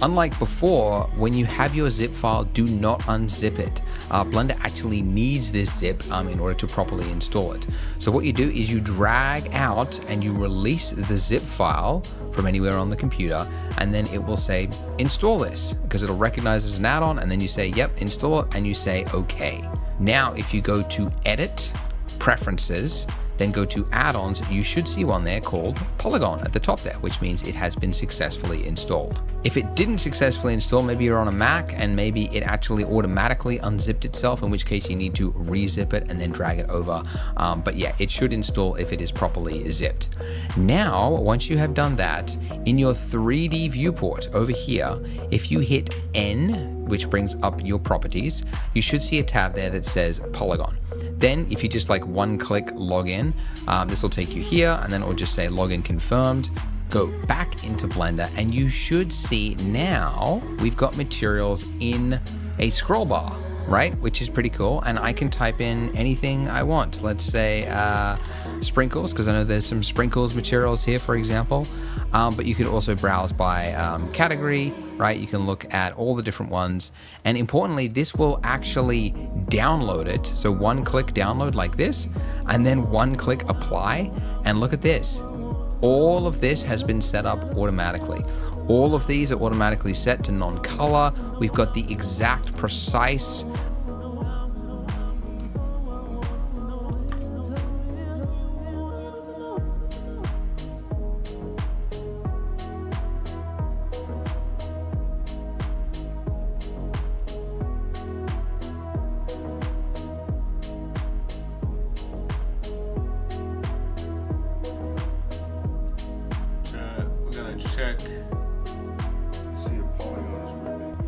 Unlike before, when you have your zip file, do not unzip it. Blender actually needs this zip in order to properly install it. So what you do is you drag out and you release the zip file from anywhere on the computer, and then it will say install this, because it'll recognize as an add-on, and then you say yep, install it, and you say okay. Now if you go to edit, preferences, then go to add-ons, you should see one there called Polygon at the top there, which means it has been successfully installed. If it didn't successfully install, maybe you're on a Mac and maybe it actually automatically unzipped itself, in which case you need to rezip it and then drag it over. But yeah, it should install if it is properly zipped. Now, once you have done that, in your 3D viewport over here, if you hit N, which brings up your properties, you should see a tab there that says Polygon. Then if you just like one click log in, this will take you here, and then it will just say login confirmed. Go back into Blender and you should see now we've got materials in a scroll bar, right? Which is pretty cool. And I can type in anything I want. Let's say sprinkles, because I know there's some sprinkles materials here, for example. But you could also browse by category, right? You can look at all the different ones. And importantly, this will actually download it. So one click download like this, and then one click apply. And look at this. All of this has been set up automatically. All of these are automatically set to non-color. We've got the exact precise we're gonna check. See if polygon is worth it.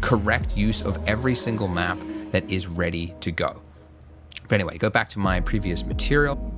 correct use of every single map that is ready to go. But anyway, go back to my previous material.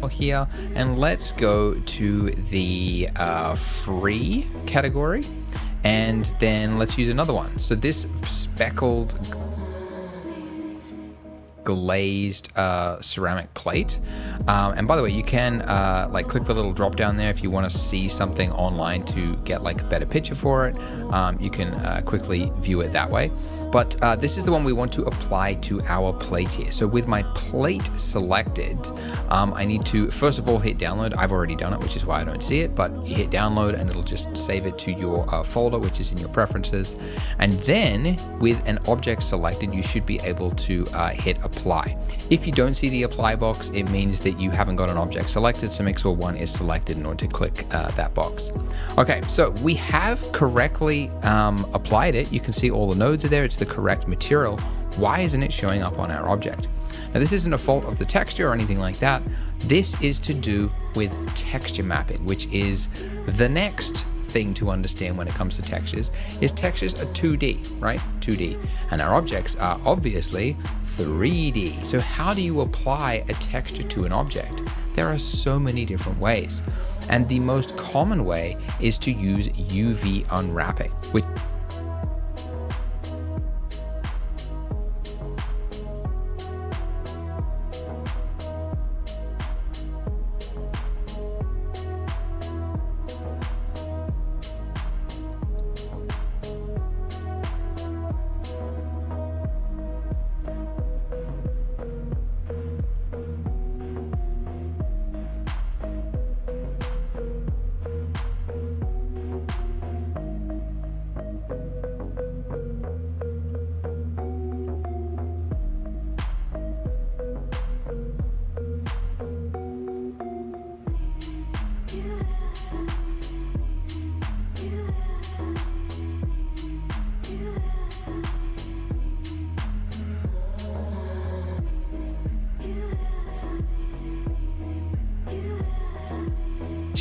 here, and let's go to the free category, and then let's use another one. So this speckled glazed ceramic plate, and by the way, you can like click the little drop down there if you want to see something online to get like a better picture for it. You can quickly view it that way, but this is the one we want to apply to our plate here. So with my plate selected, I need to first of all hit download. I've already done it, which is why I don't see it, but you hit download and it'll just save it to your folder, which is in your preferences. And then with an object selected, you should be able to hit apply. If you don't see the apply box, it means that you haven't got an object selected, so make sure one is selected in order to click that box. Okay, so we have correctly applied it. You can see all the nodes are there. It's the correct material. Why isn't it showing up on our object? Now, this isn't a fault of the texture or anything like that. This is to do with texture mapping, which is the next thing to understand when it comes to textures. Is textures are 2D, right? 2D. And our objects are obviously 3D. So how do you apply a texture to an object? There are so many different ways. And the most common way is to use UV unwrapping, which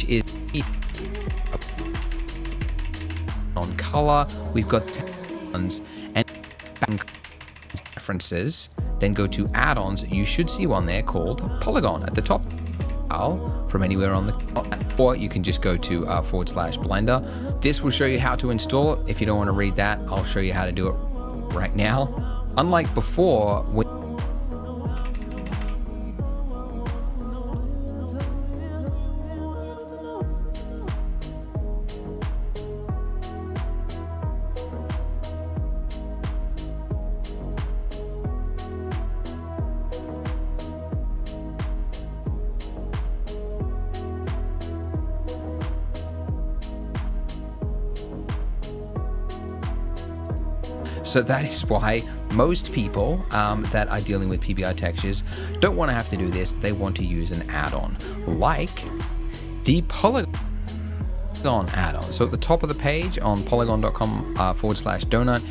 is on color. We've got add-ons and references. Then go to add-ons. You should see one there called Polygon at the top. From anywhere on the, or you can just go to /Blender. This will show you how to install it. If you don't want to read that, I'll show you how to do it right now. Unlike before, when So that is why most people that are dealing with PBR textures don't want to have to do this. They want to use an add-on like the Polygon add-on. So at the top of the page on polygon.com /donut,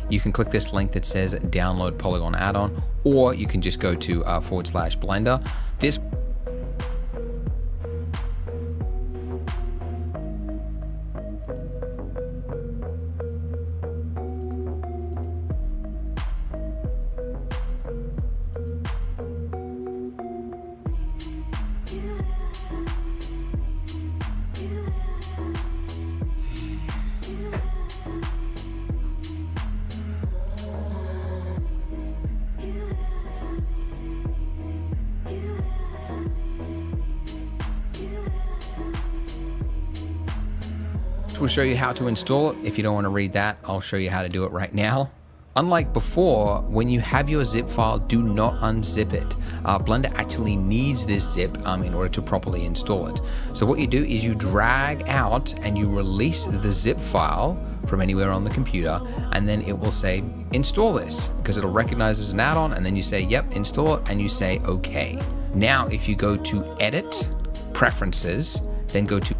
you can click this link that says download Polygon add-on, or you can just go to /Blender. This will show you how to install it. If you don't want to read that, I'll show you how to do it right now. Unlike before, when you have your zip file, do not unzip it. Blender actually needs this zip in order to properly install it. So what you do is you drag out and you release the zip file from anywhere on the computer, and then it will say install this, because it'll recognize as an add-on, and then you say yep, install it, and you say okay. Now if you go to edit Preferences, then go to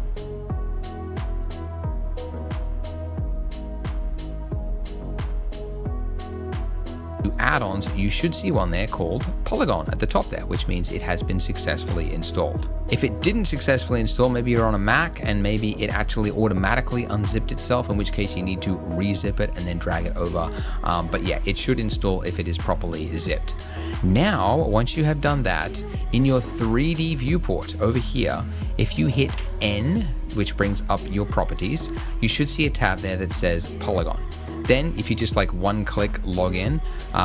add-ons. You should see one there called Polygon at the top there, which means it has been successfully installed. If it didn't successfully install, maybe you're on a Mac and maybe it actually automatically unzipped itself, in which case you need to rezip it and then drag it over. But yeah, it should install if it is properly zipped. Now, once you have done that, in your 3D viewport over here, if you hit N, which brings up your properties, you should see a tab there that says Polygon. Then if you just like one click login,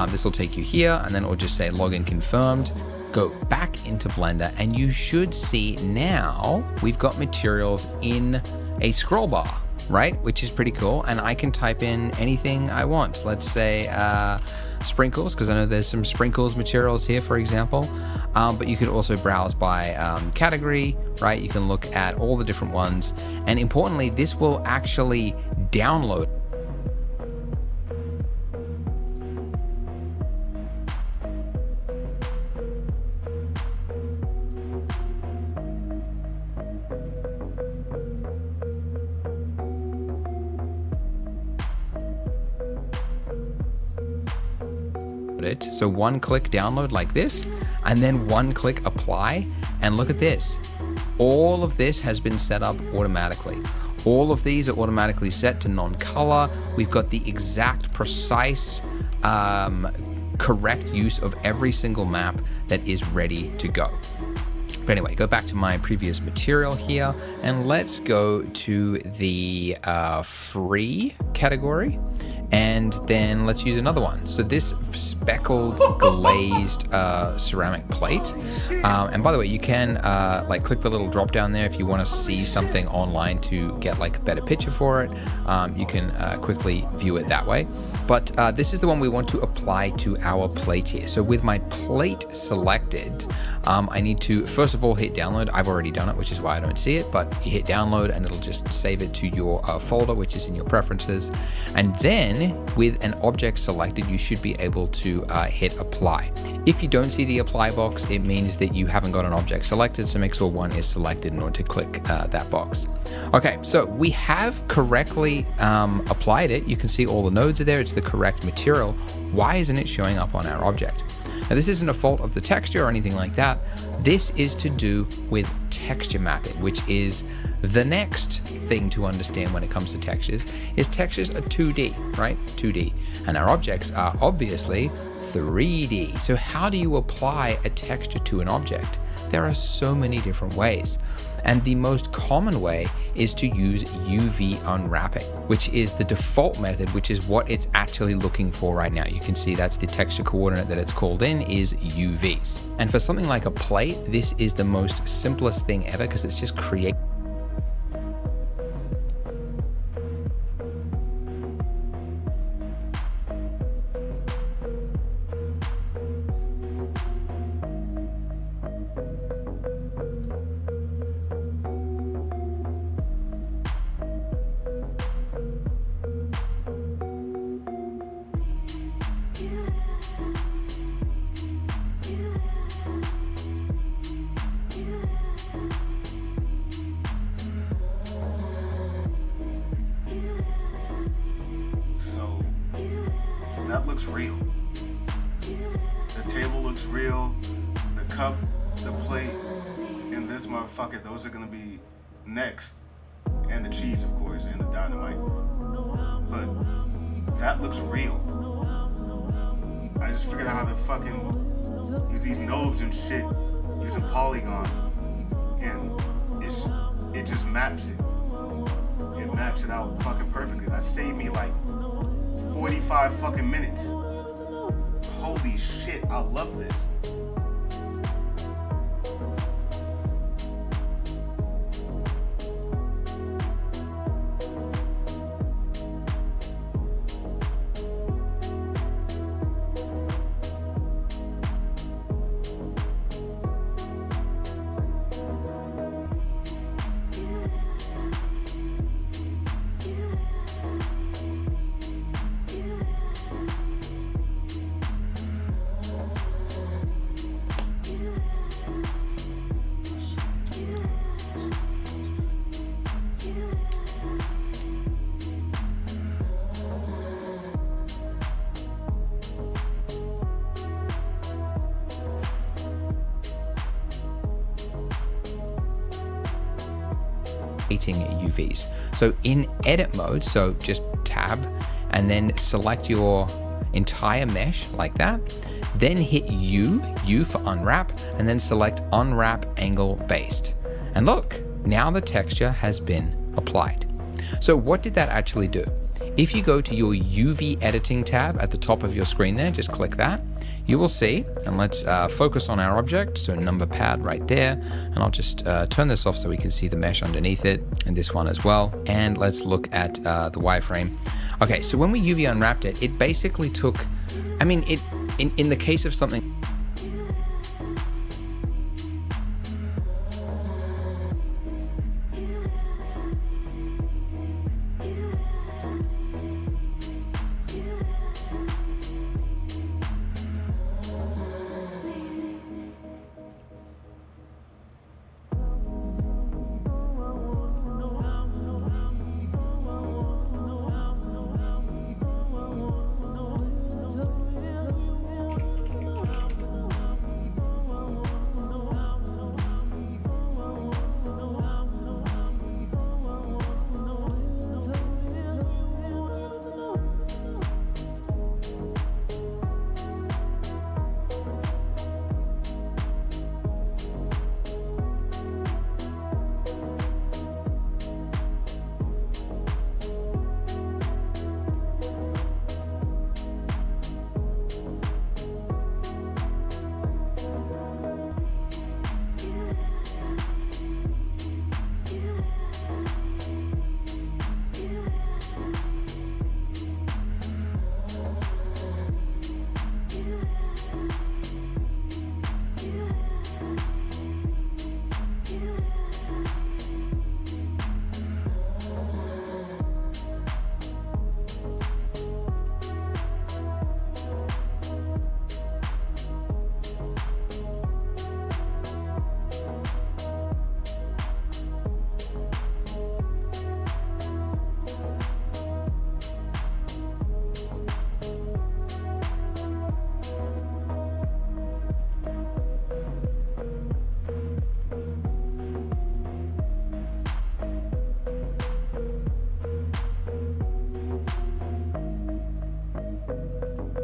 this will take you here, and then it will just say login confirmed. Go back into Blender and you should see now we've got materials in a scroll bar, right? Which is pretty cool. And I can type in anything I want. Let's say sprinkles, because I know there's some sprinkles materials here, for example. But you could also browse by category, right? You can look at all the different ones. And importantly, this will actually download it. So one click download like this, and then one click apply, and look at this. All of this has been set up automatically. All of these are automatically set to non-color. We've got the exact precise correct use of every single map that is ready to go. But anyway, go back to my previous material here, and let's go to the free category, and then let's use another one. So this speckled glazed ceramic plate. And by the way, you can like click the little drop down there if you want to see something online to get like a better picture for it. You can quickly view it that way. But this is the one we want to apply to our plate here. So with my plate selected, I need to first of all hit download. I've already done it, which is why I don't see it, but you hit download and it'll just save it to your folder, which is in your preferences. And then with an object selected, you should be able to hit apply. If you don't see the apply box, it means that you haven't got an object selected, so make sure one is selected in order to click that box. Okay, so we have correctly applied it. You can see all the nodes are there. It's the correct material. Why isn't it showing up on our object? Now, this isn't a fault of the texture or anything like that. This is to do with texture mapping, which is the next thing to understand when it comes to textures. Is textures are 2D, right? 2D. And our objects are obviously 3D. So how do you apply a texture to an object? There are so many different ways. And the most common way is to use UV unwrapping, which is the default method, which is what it's actually looking for right now. You can see that's the texture coordinate that it's called in is UVs. And for something like a plate, this is the most simplest thing ever because it's just create. That looks real. The table looks real. The cup, the plate, and this motherfucker, those are gonna be next. And the cheese, of course, and the dynamite. But that looks real. I just figured out how to fucking use these knobs and shit using Polygon. And it just maps it. It maps it out fucking perfectly. That saved me like 45 fucking minutes. Holy shit, I love this. creating UVs. So in edit mode, so just tab and then select your entire mesh like that. Then hit U for unwrap, and then select unwrap angle based. And look, now the texture has been applied. So what did that actually do? If you go to your UV editing tab at the top of your screen there, just click that, you will see, and let's focus on our object, so number pad right there, and I'll just turn this off so we can see the mesh underneath it, and this one as well, and let's look at the wireframe. Okay, so when we UV unwrapped it, it basically took, I mean, in the case of something,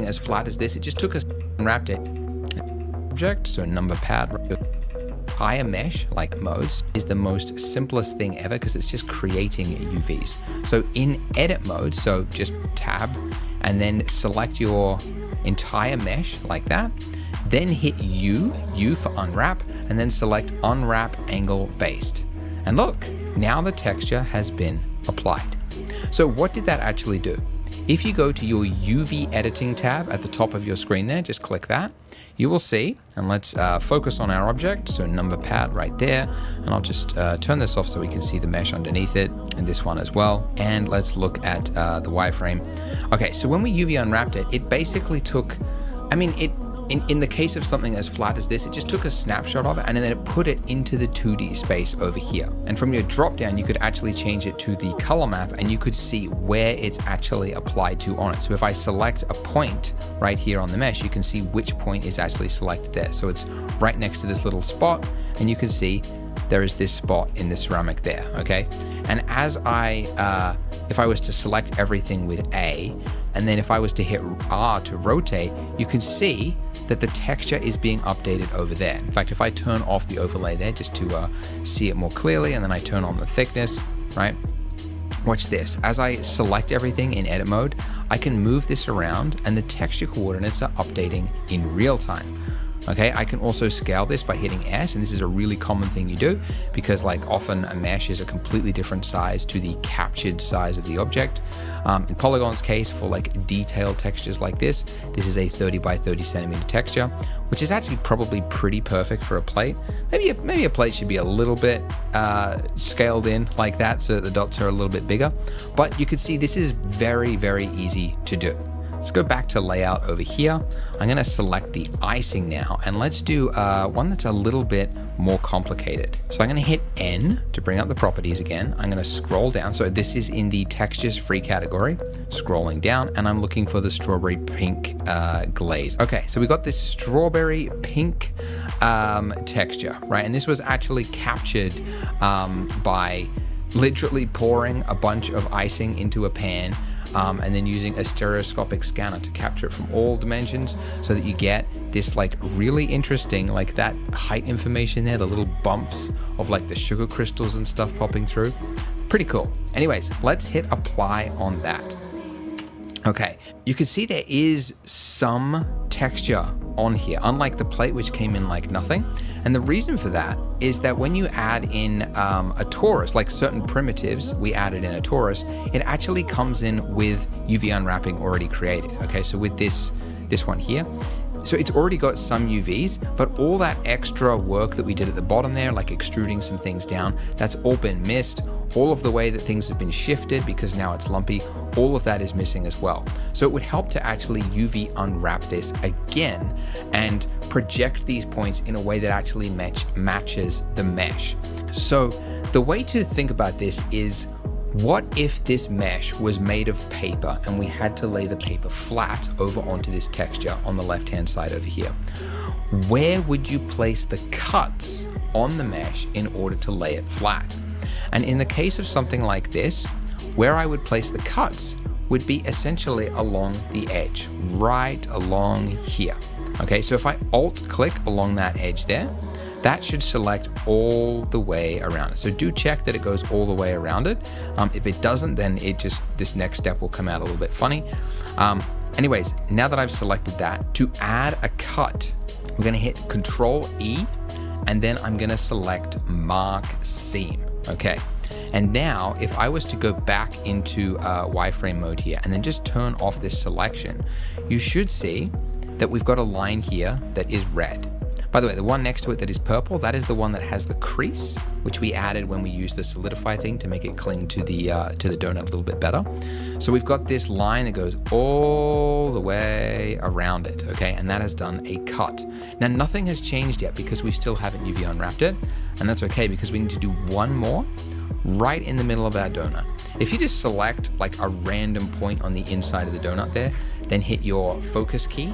as flat as this, it just took us and wrapped it. Object, so number pad, higher mesh like modes is the most simplest thing ever because it's just creating UVs. So in edit mode, so just tab and then select your entire mesh like that. Then hit U for unwrap, and then select unwrap angle based. And look, now the texture has been applied. So what did that actually do? If you go to your UV editing tab at the top of your screen there, just click that, you will see, and let's focus on our object, so number pad right there, and I'll just turn this off so we can see the mesh underneath it, and this one as well, and let's look at the wireframe. Okay, so when we UV unwrapped it, it basically took, I mean, in the case of something as flat as this, it just took a snapshot of it and then it put it into the 2D space over here. And from your drop down, you could actually change it to the color map and you could see where it's actually applied to on it. So if I select a point right here on the mesh, you can see which point is actually selected there. So it's right next to this little spot and you can see there is this spot in the ceramic there, okay? And as if I was to select everything with A, and then if I was to hit R to rotate, you can see that the texture is being updated over there. In fact, if I turn off the overlay there just to see it more clearly, and then I turn on the thickness, right? Watch this. As I select everything in edit mode, I can move this around and the texture coordinates are updating in real time. Okay, I can also scale this by hitting S, and this is a really common thing you do because like often a mesh is a completely different size to the captured size of the object. In Polygon's case, for like detailed textures like this is a 30 by 30 centimeter texture, which is actually probably pretty perfect for a plate. Maybe a plate should be a little bit scaled in like that so that the dots are a little bit bigger, but you can see this is very, very easy to do. Let's go back to layout over here. I'm gonna select the icing now, and let's do one that's a little bit more complicated. So I'm gonna hit N to bring up the properties again. I'm gonna scroll down. So this is in the textures free category, scrolling down, and I'm looking for the strawberry pink glaze. Okay, so we got this strawberry pink texture, right? And this was actually captured by literally pouring a bunch of icing into a pan, and then using a stereoscopic scanner to capture it from all dimensions so that you get this like really interesting, like that height information there, the little bumps of like the sugar crystals and stuff popping through. Pretty cool. Anyways, let's hit apply on that. Okay, you can see there is some texture on here, unlike the plate which came in like nothing. And the reason for that is that when you add in a torus, like certain primitives we added in a torus, it actually comes in with UV unwrapping already created. Okay, so with this one here, so it's already got some UVs, but all that extra work that we did at the bottom there, like extruding some things down, that's all been missed. All of the way that things have been shifted because now it's lumpy, all of that is missing as well. So it would help to actually UV unwrap this again and project these points in a way that actually matches the mesh. So the way to think about this is, what if this mesh was made of paper and we had to lay the paper flat over onto this texture on the left-hand side over here? Where would you place the cuts on the mesh in order to lay it flat? And in the case of something like this, where I would place the cuts would be essentially along the edge, right along here. Okay, so if I alt-click along that edge there, that should select all the way around it. So do check that it goes all the way around it. If it doesn't, then this next step will come out a little bit funny. Anyways, now that I've selected that, to add a cut, we're gonna hit Control E, and then I'm gonna select Mark Seam, okay? And now if I was to go back into wireframe mode here and then just turn off this selection, you should see that we've got a line here that is red. By the way, the one next to it that is purple, that is the one that has the crease, which we added when we used the solidify thing to make it cling to the donut a little bit better. So we've got this line that goes all the way around it, okay? And that has done a cut. Now nothing has changed yet because we still haven't UV unwrapped it, and that's okay because we need to do one more right in the middle of our donut. If you just select like a random point on the inside of the donut there, then hit your focus key,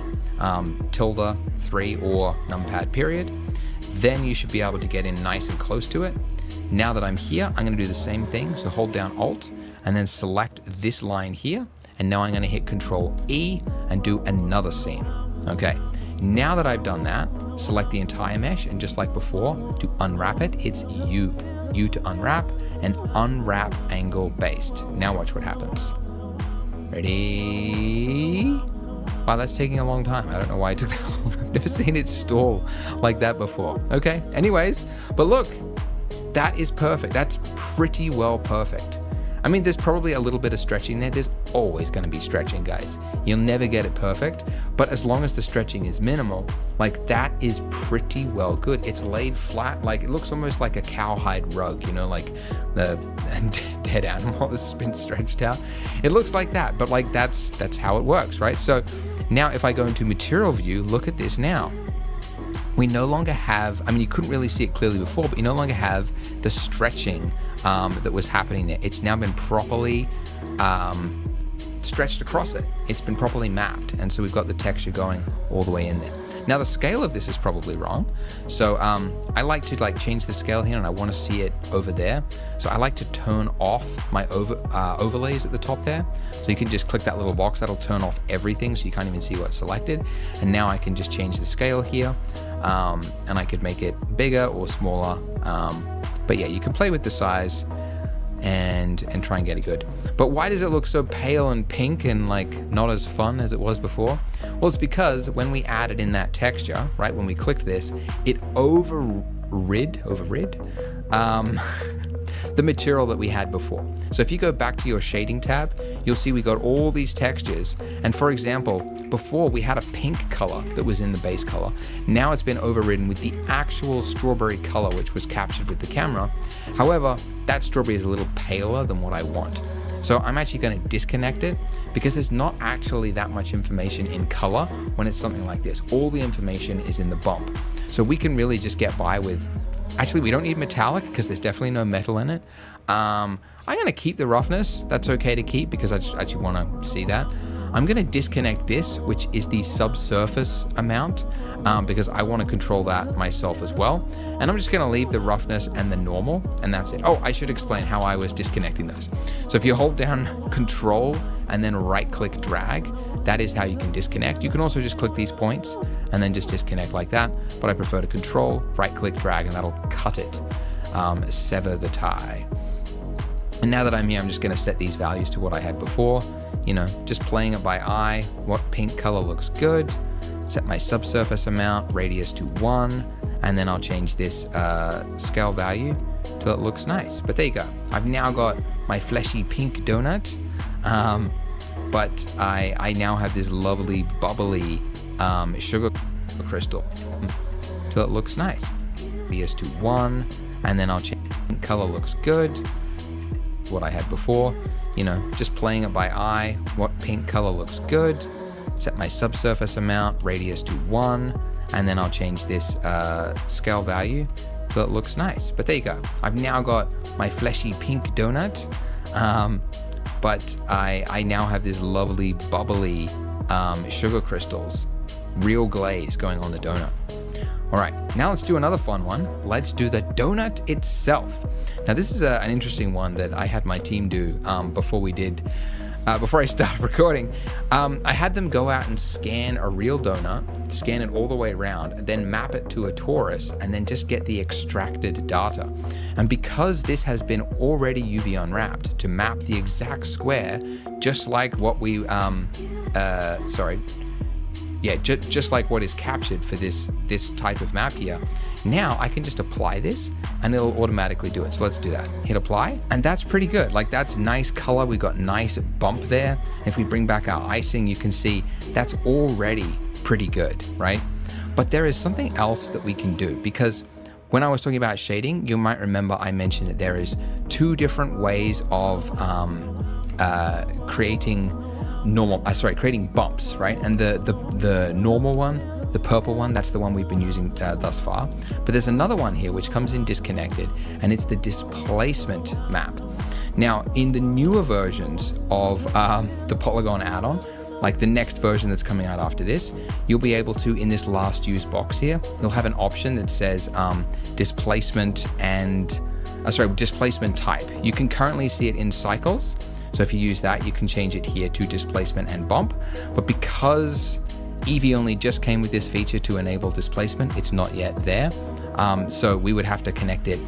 tilde 3 or numpad period, then you should be able to get in nice and close to it. Now that I'm here, I'm gonna do the same thing. So hold down Alt and then select this line here. And now I'm gonna hit Control E and do another seam. Okay, now that I've done that, select the entire mesh, and just like before, to unwrap it, it's U to unwrap, and unwrap angle based. Now watch what happens. Ready? Wow, that's taking a long time. I don't know why it took that long. I've never seen it stall like that before. Okay, anyways, but look, that is perfect. That's pretty well perfect. I mean, there's probably a little bit of stretching there. There's always gonna be stretching, guys. You'll never get it perfect, but as long as the stretching is minimal, like that is pretty well good. It's laid flat, like it looks almost like a cowhide rug, you know, like the dead animal that's been stretched out. It looks like that, but like that's how it works, right? So now if I go into material view, look at this now. We no longer have, I mean, you couldn't really see it clearly before, but you no longer have the stretching that was happening there. It's now been properly stretched across it. It's been properly mapped. And so we've got the texture going all the way in there. Now the scale of this is probably wrong. So I like to change the scale here, and I want to see it over there. So I like to turn off my overlays at the top there. So you can just click that little box, that'll turn off everything so you can't even see what's selected. And now I can just change the scale here, and I could make it bigger or smaller. But yeah, you can play with the size and try and get it good. But why does it look so pale and pink and like not as fun as it was before? Well, it's because when we added in that texture, right, when we clicked this, it overrid the material that we had before. So if you go back to your shading tab, you'll see we got all these textures. And for example, before we had a pink color that was in the base color. Now it's been overridden with the actual strawberry color, which was captured with the camera. However, that strawberry is a little paler than what I want. So I'm actually going to disconnect it because there's not actually that much information in color when it's something like this. All the information is in the bump. So we can really just get by with, actually we don't need metallic because there's definitely no metal in it. I'm going to keep the roughness. That's okay to keep because I just actually want to see that. I'm going to disconnect this, which is the subsurface amount, because I want to control that myself as well. And I'm just going to leave the roughness and the normal, and that's it. Oh, I should explain how I was disconnecting those. So if you hold down Control and then right-click drag, that is how you can disconnect. You can also just click these points and then just disconnect like that, but I prefer to Control, right-click drag, and that'll cut it, sever the tie. And now that I'm here, I'm just going to set these values to what I had before. You know, just playing it by eye. What pink color looks good? Set my subsurface amount, radius to 1, and then I'll change this scale value till it looks nice. But there you go. I've now got my fleshy pink donut, but I now have this lovely bubbly sugar crystal till it looks nice. Radius to 1, and then I'll change pink color looks good. What I had before, you know, just playing it by eye. What pink color looks good? Set my subsurface amount, radius to 1, and then I'll change this scale value till it looks nice. But there you go. I've now got my fleshy pink donut, but I now have this lovely bubbly sugar crystals, real glaze going on the donut. All right, now let's do another fun one. Let's do the donut itself. Now this is an interesting one that I had my team do before I started recording. I had them go out and scan a real donut, scan it all the way around, then map it to a torus, and then just get the extracted data. And because this has been already UV unwrapped to map the exact square, just like what we, just like what is captured for this type of map here. Now I can just apply this and it'll automatically do it. So let's do that. Hit apply, and that's pretty good. Like, that's nice color. We got nice bump there. If we bring back our icing, you can see that's already pretty good, right? But there is something else that we can do, because when I was talking about shading, you might remember I mentioned that there is 2 different ways of creating bumps, right? And the normal one, the purple one, that's the one we've been using thus far. But there's another one here which comes in disconnected, and it's the displacement map. Now, in the newer versions of the Polygon add-on, like the next version that's coming out after this, you'll be able to, in this last use box here, you'll have an option that says displacement type. You can currently see it in cycles. So if you use that, you can change it here to displacement and bump. But because Eevee only just came with this feature to enable displacement, it's not yet there. So we would have to connect it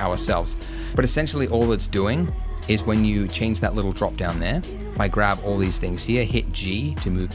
ourselves. But essentially all it's doing is when you change that little drop down there, if I grab all these things here, hit G to move.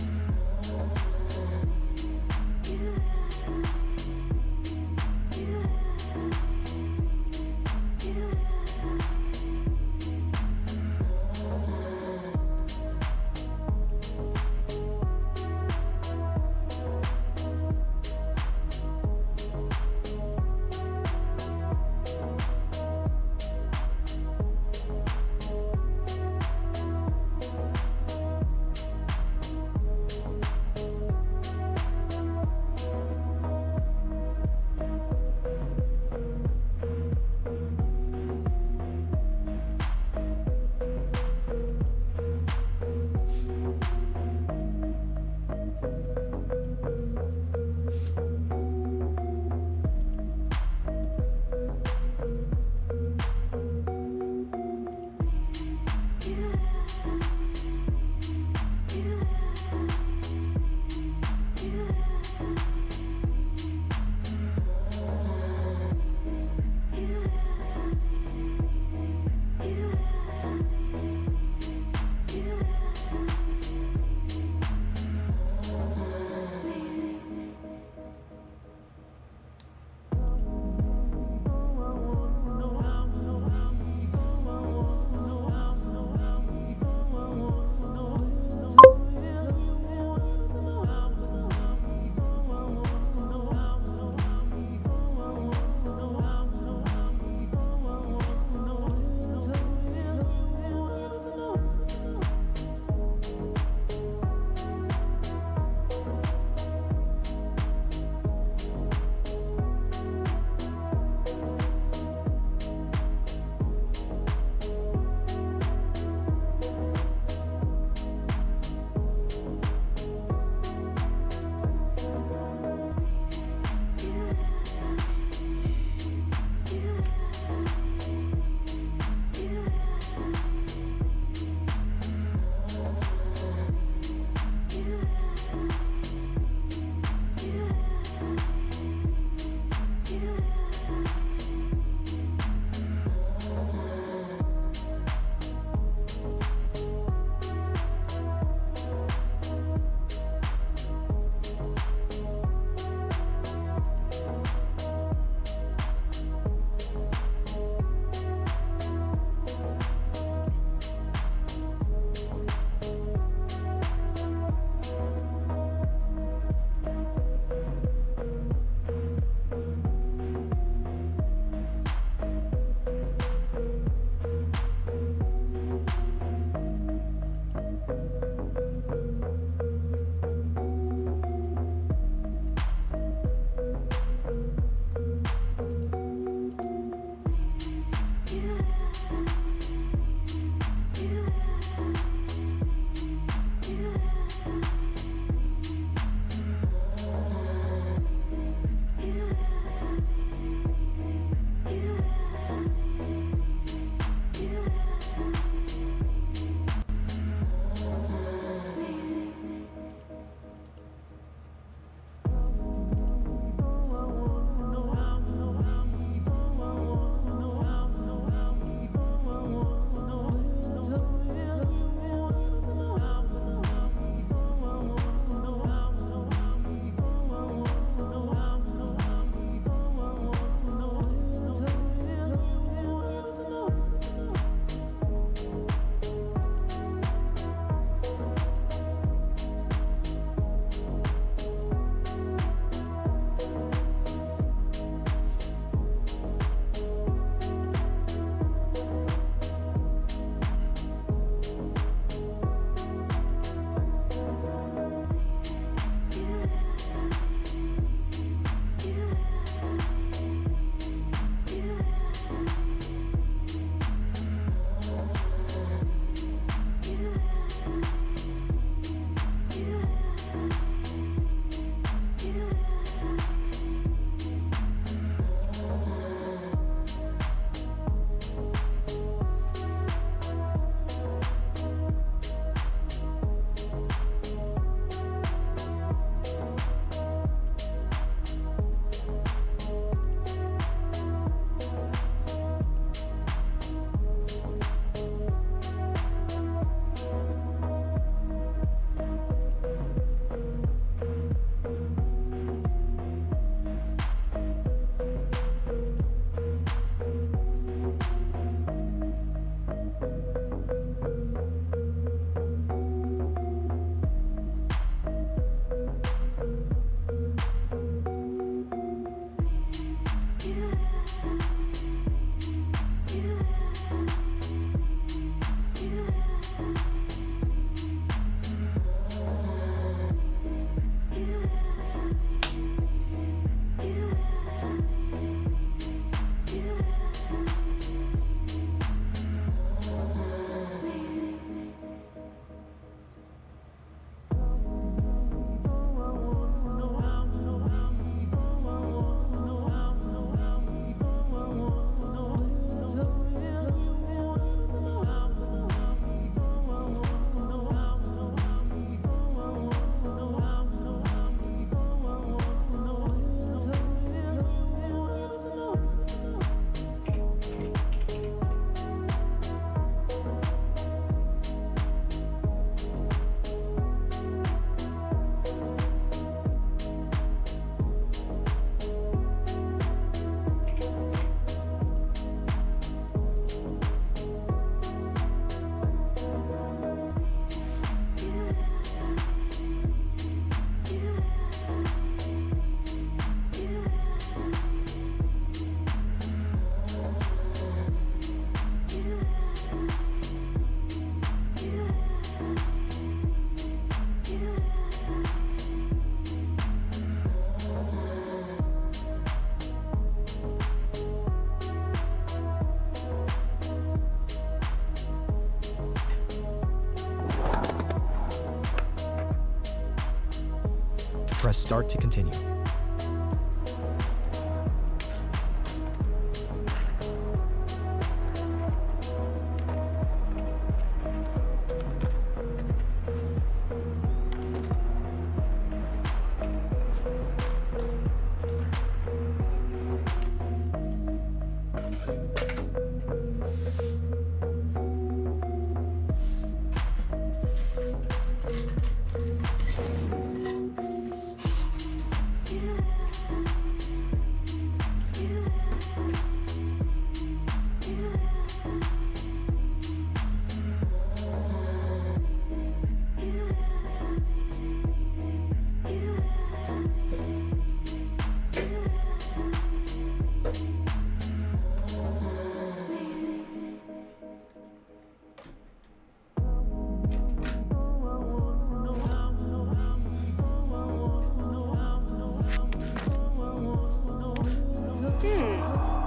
Press start to continue.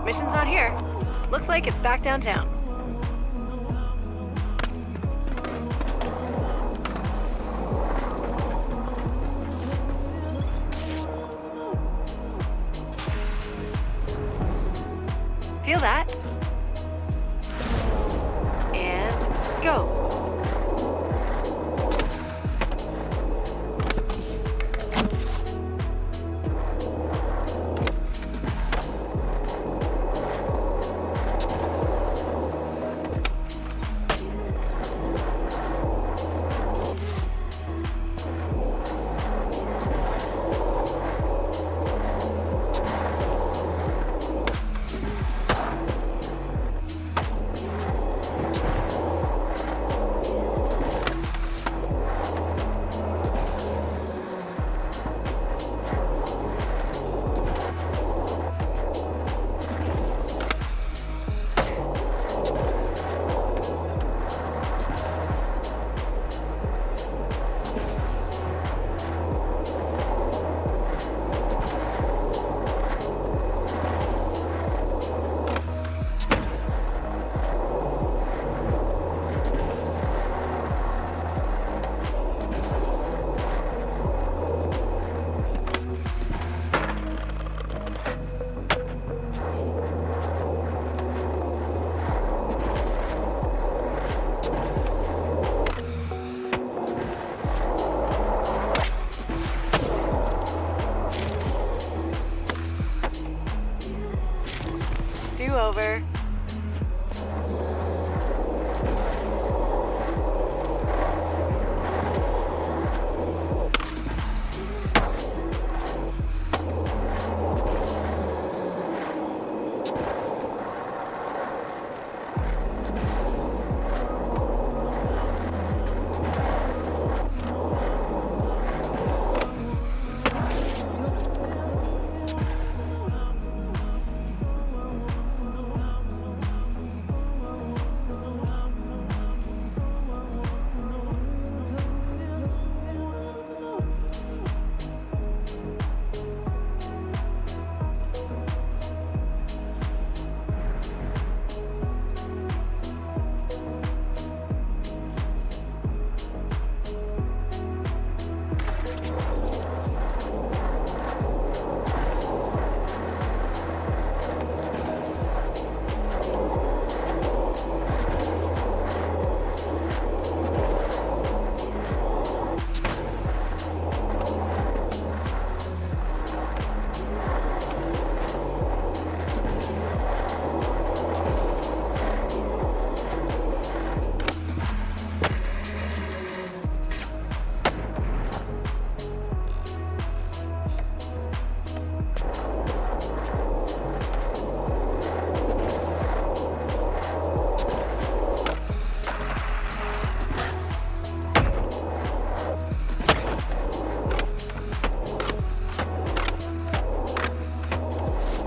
Mission's not here. Looks like it's back downtown. Feel that? And go. Over.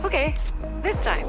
Okay, this time.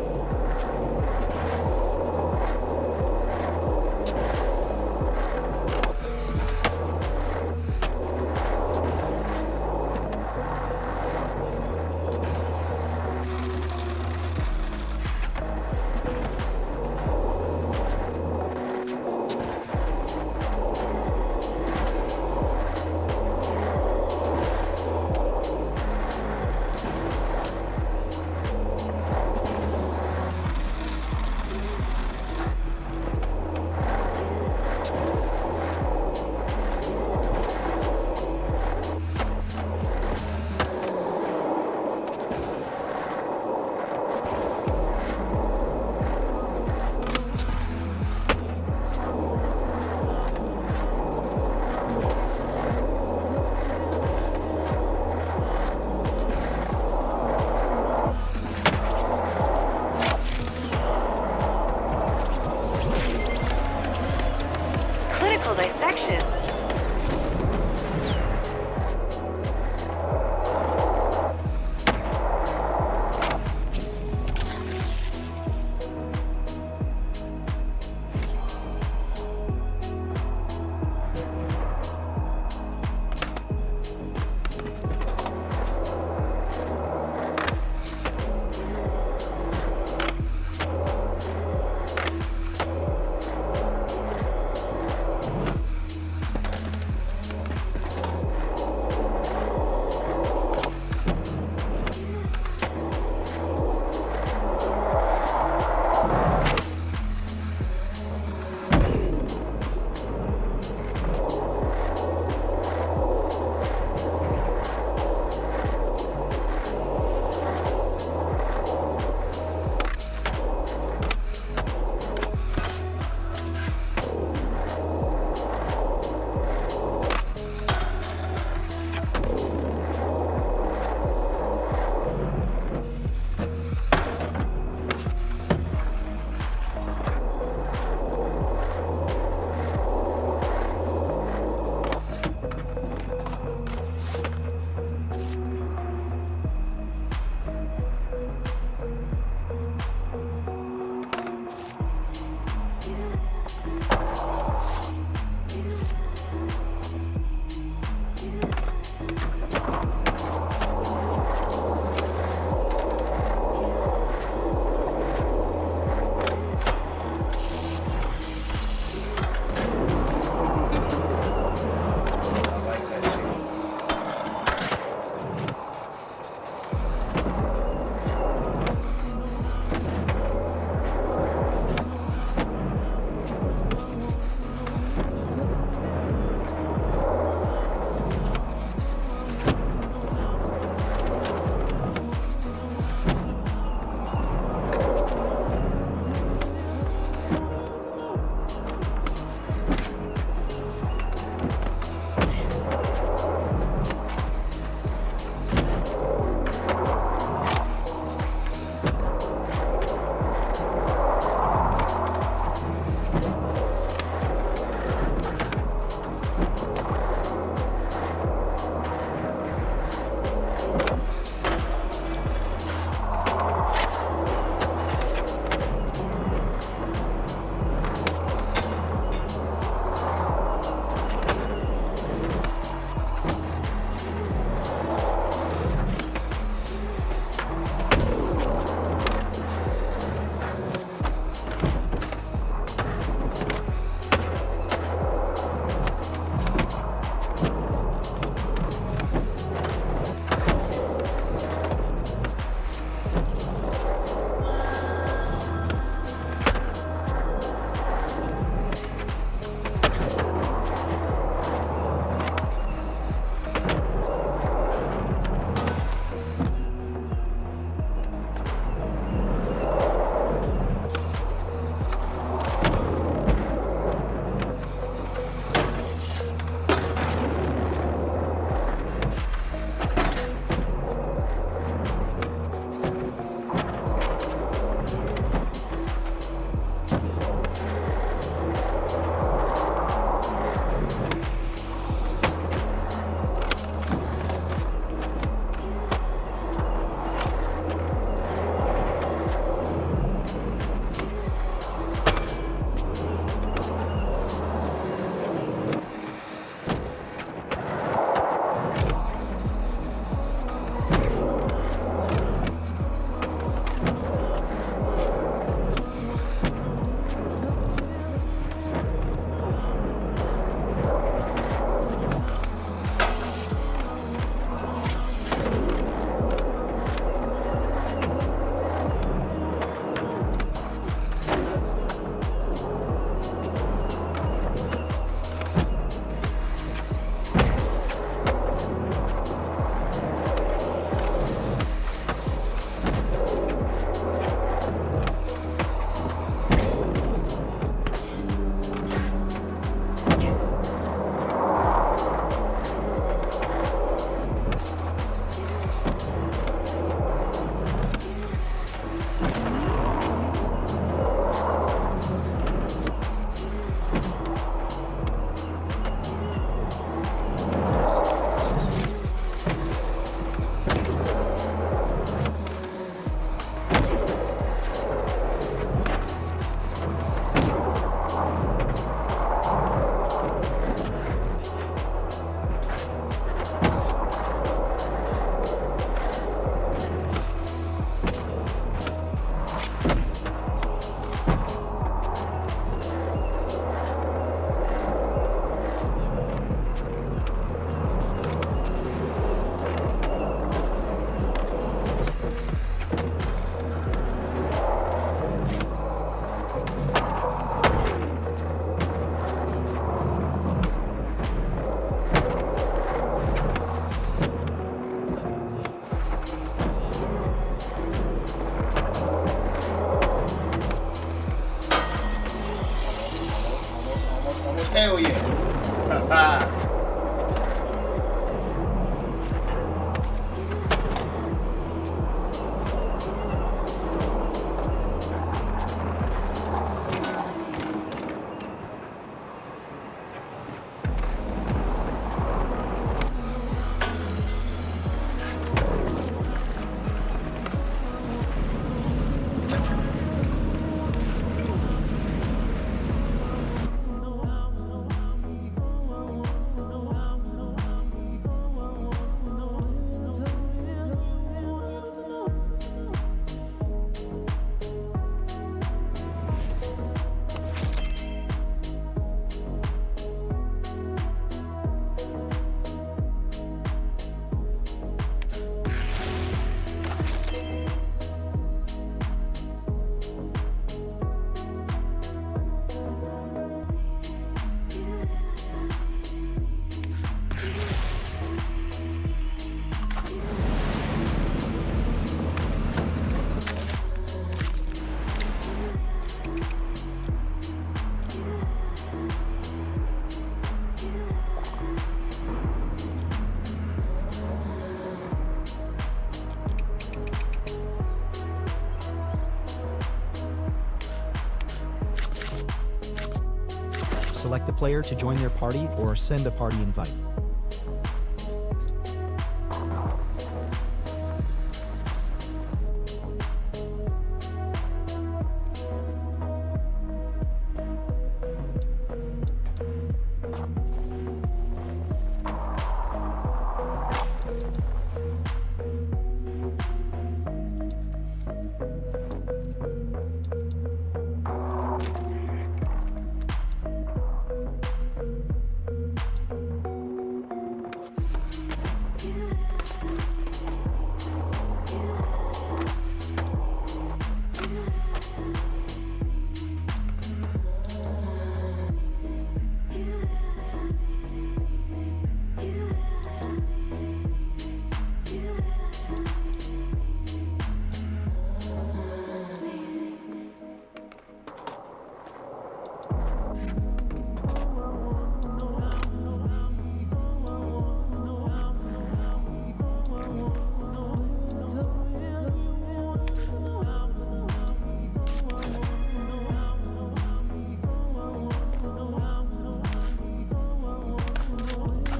Select a player to join their party or send a party invite.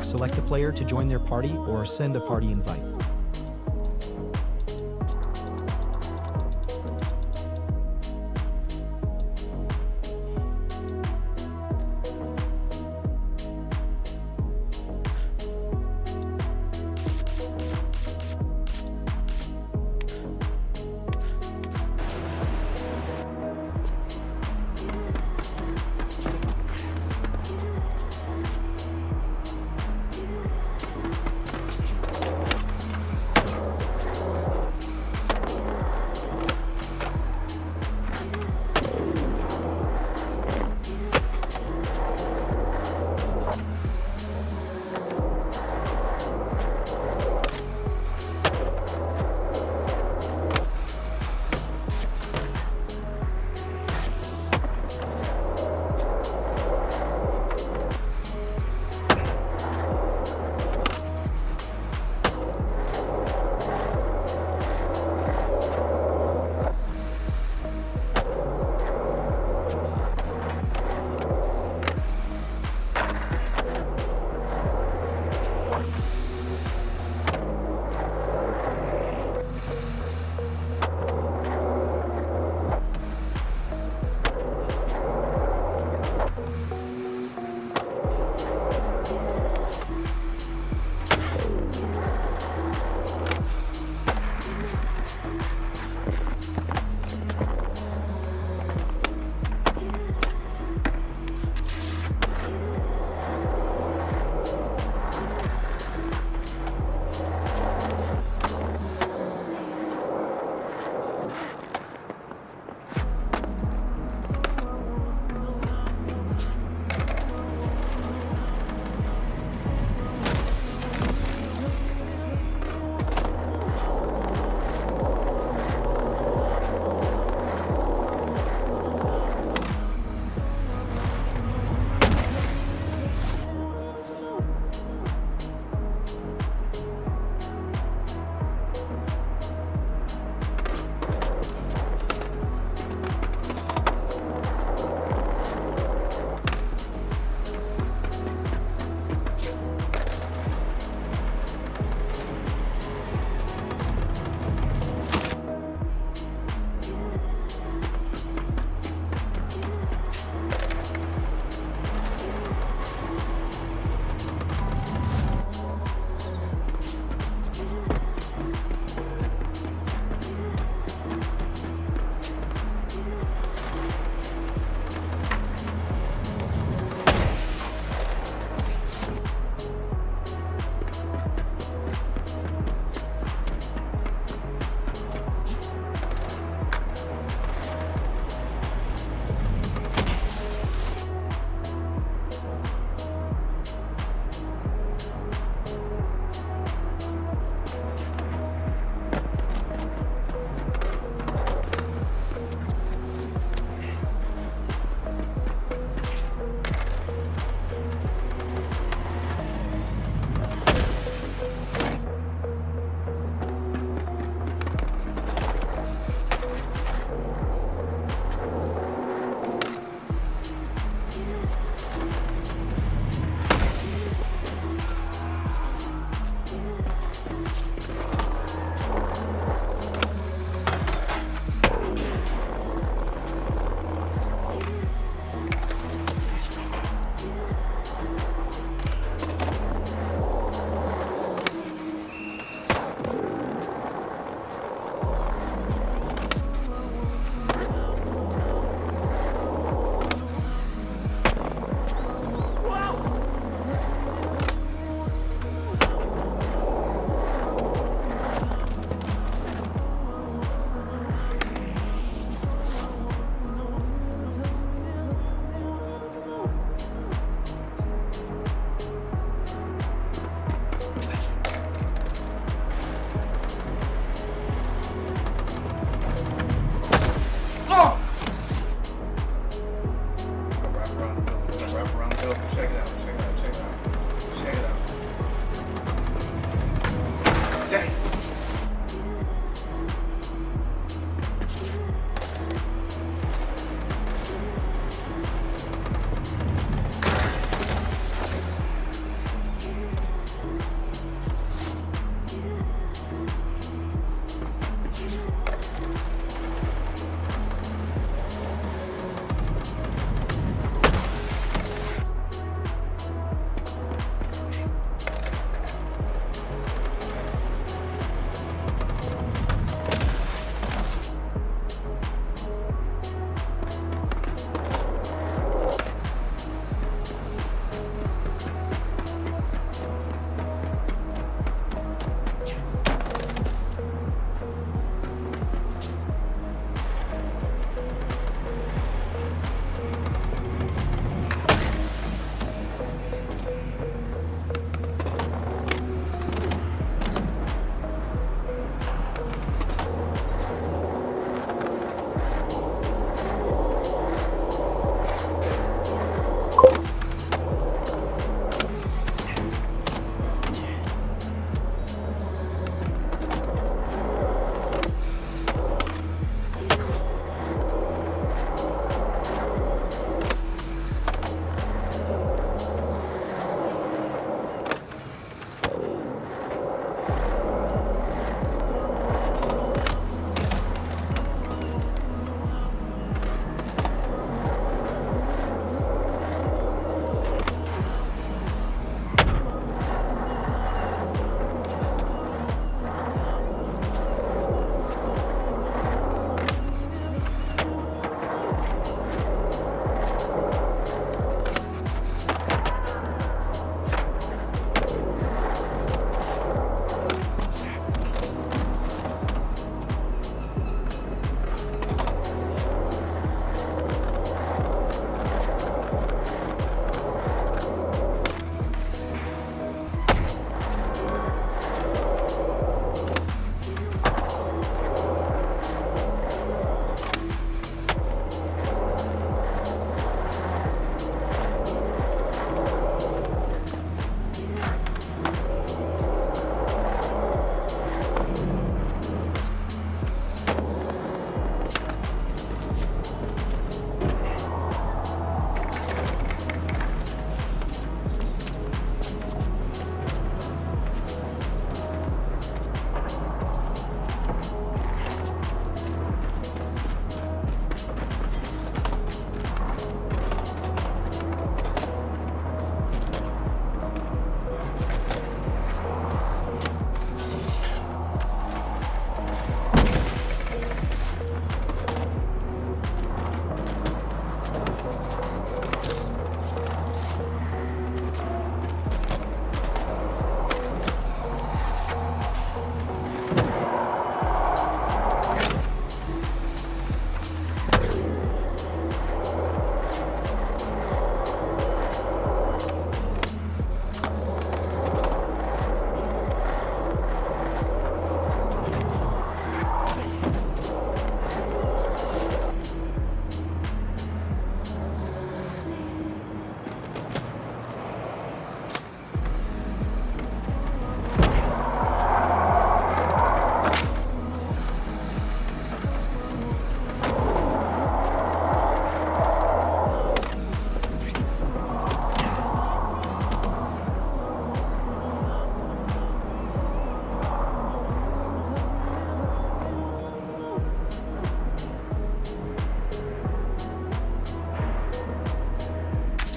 Select a player to join their party or send a party invite.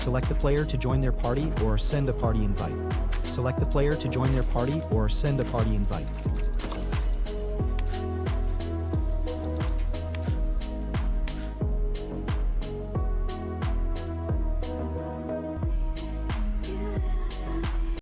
Select a player to join their party or send a party invite. Select a player to join their party or send a party invite.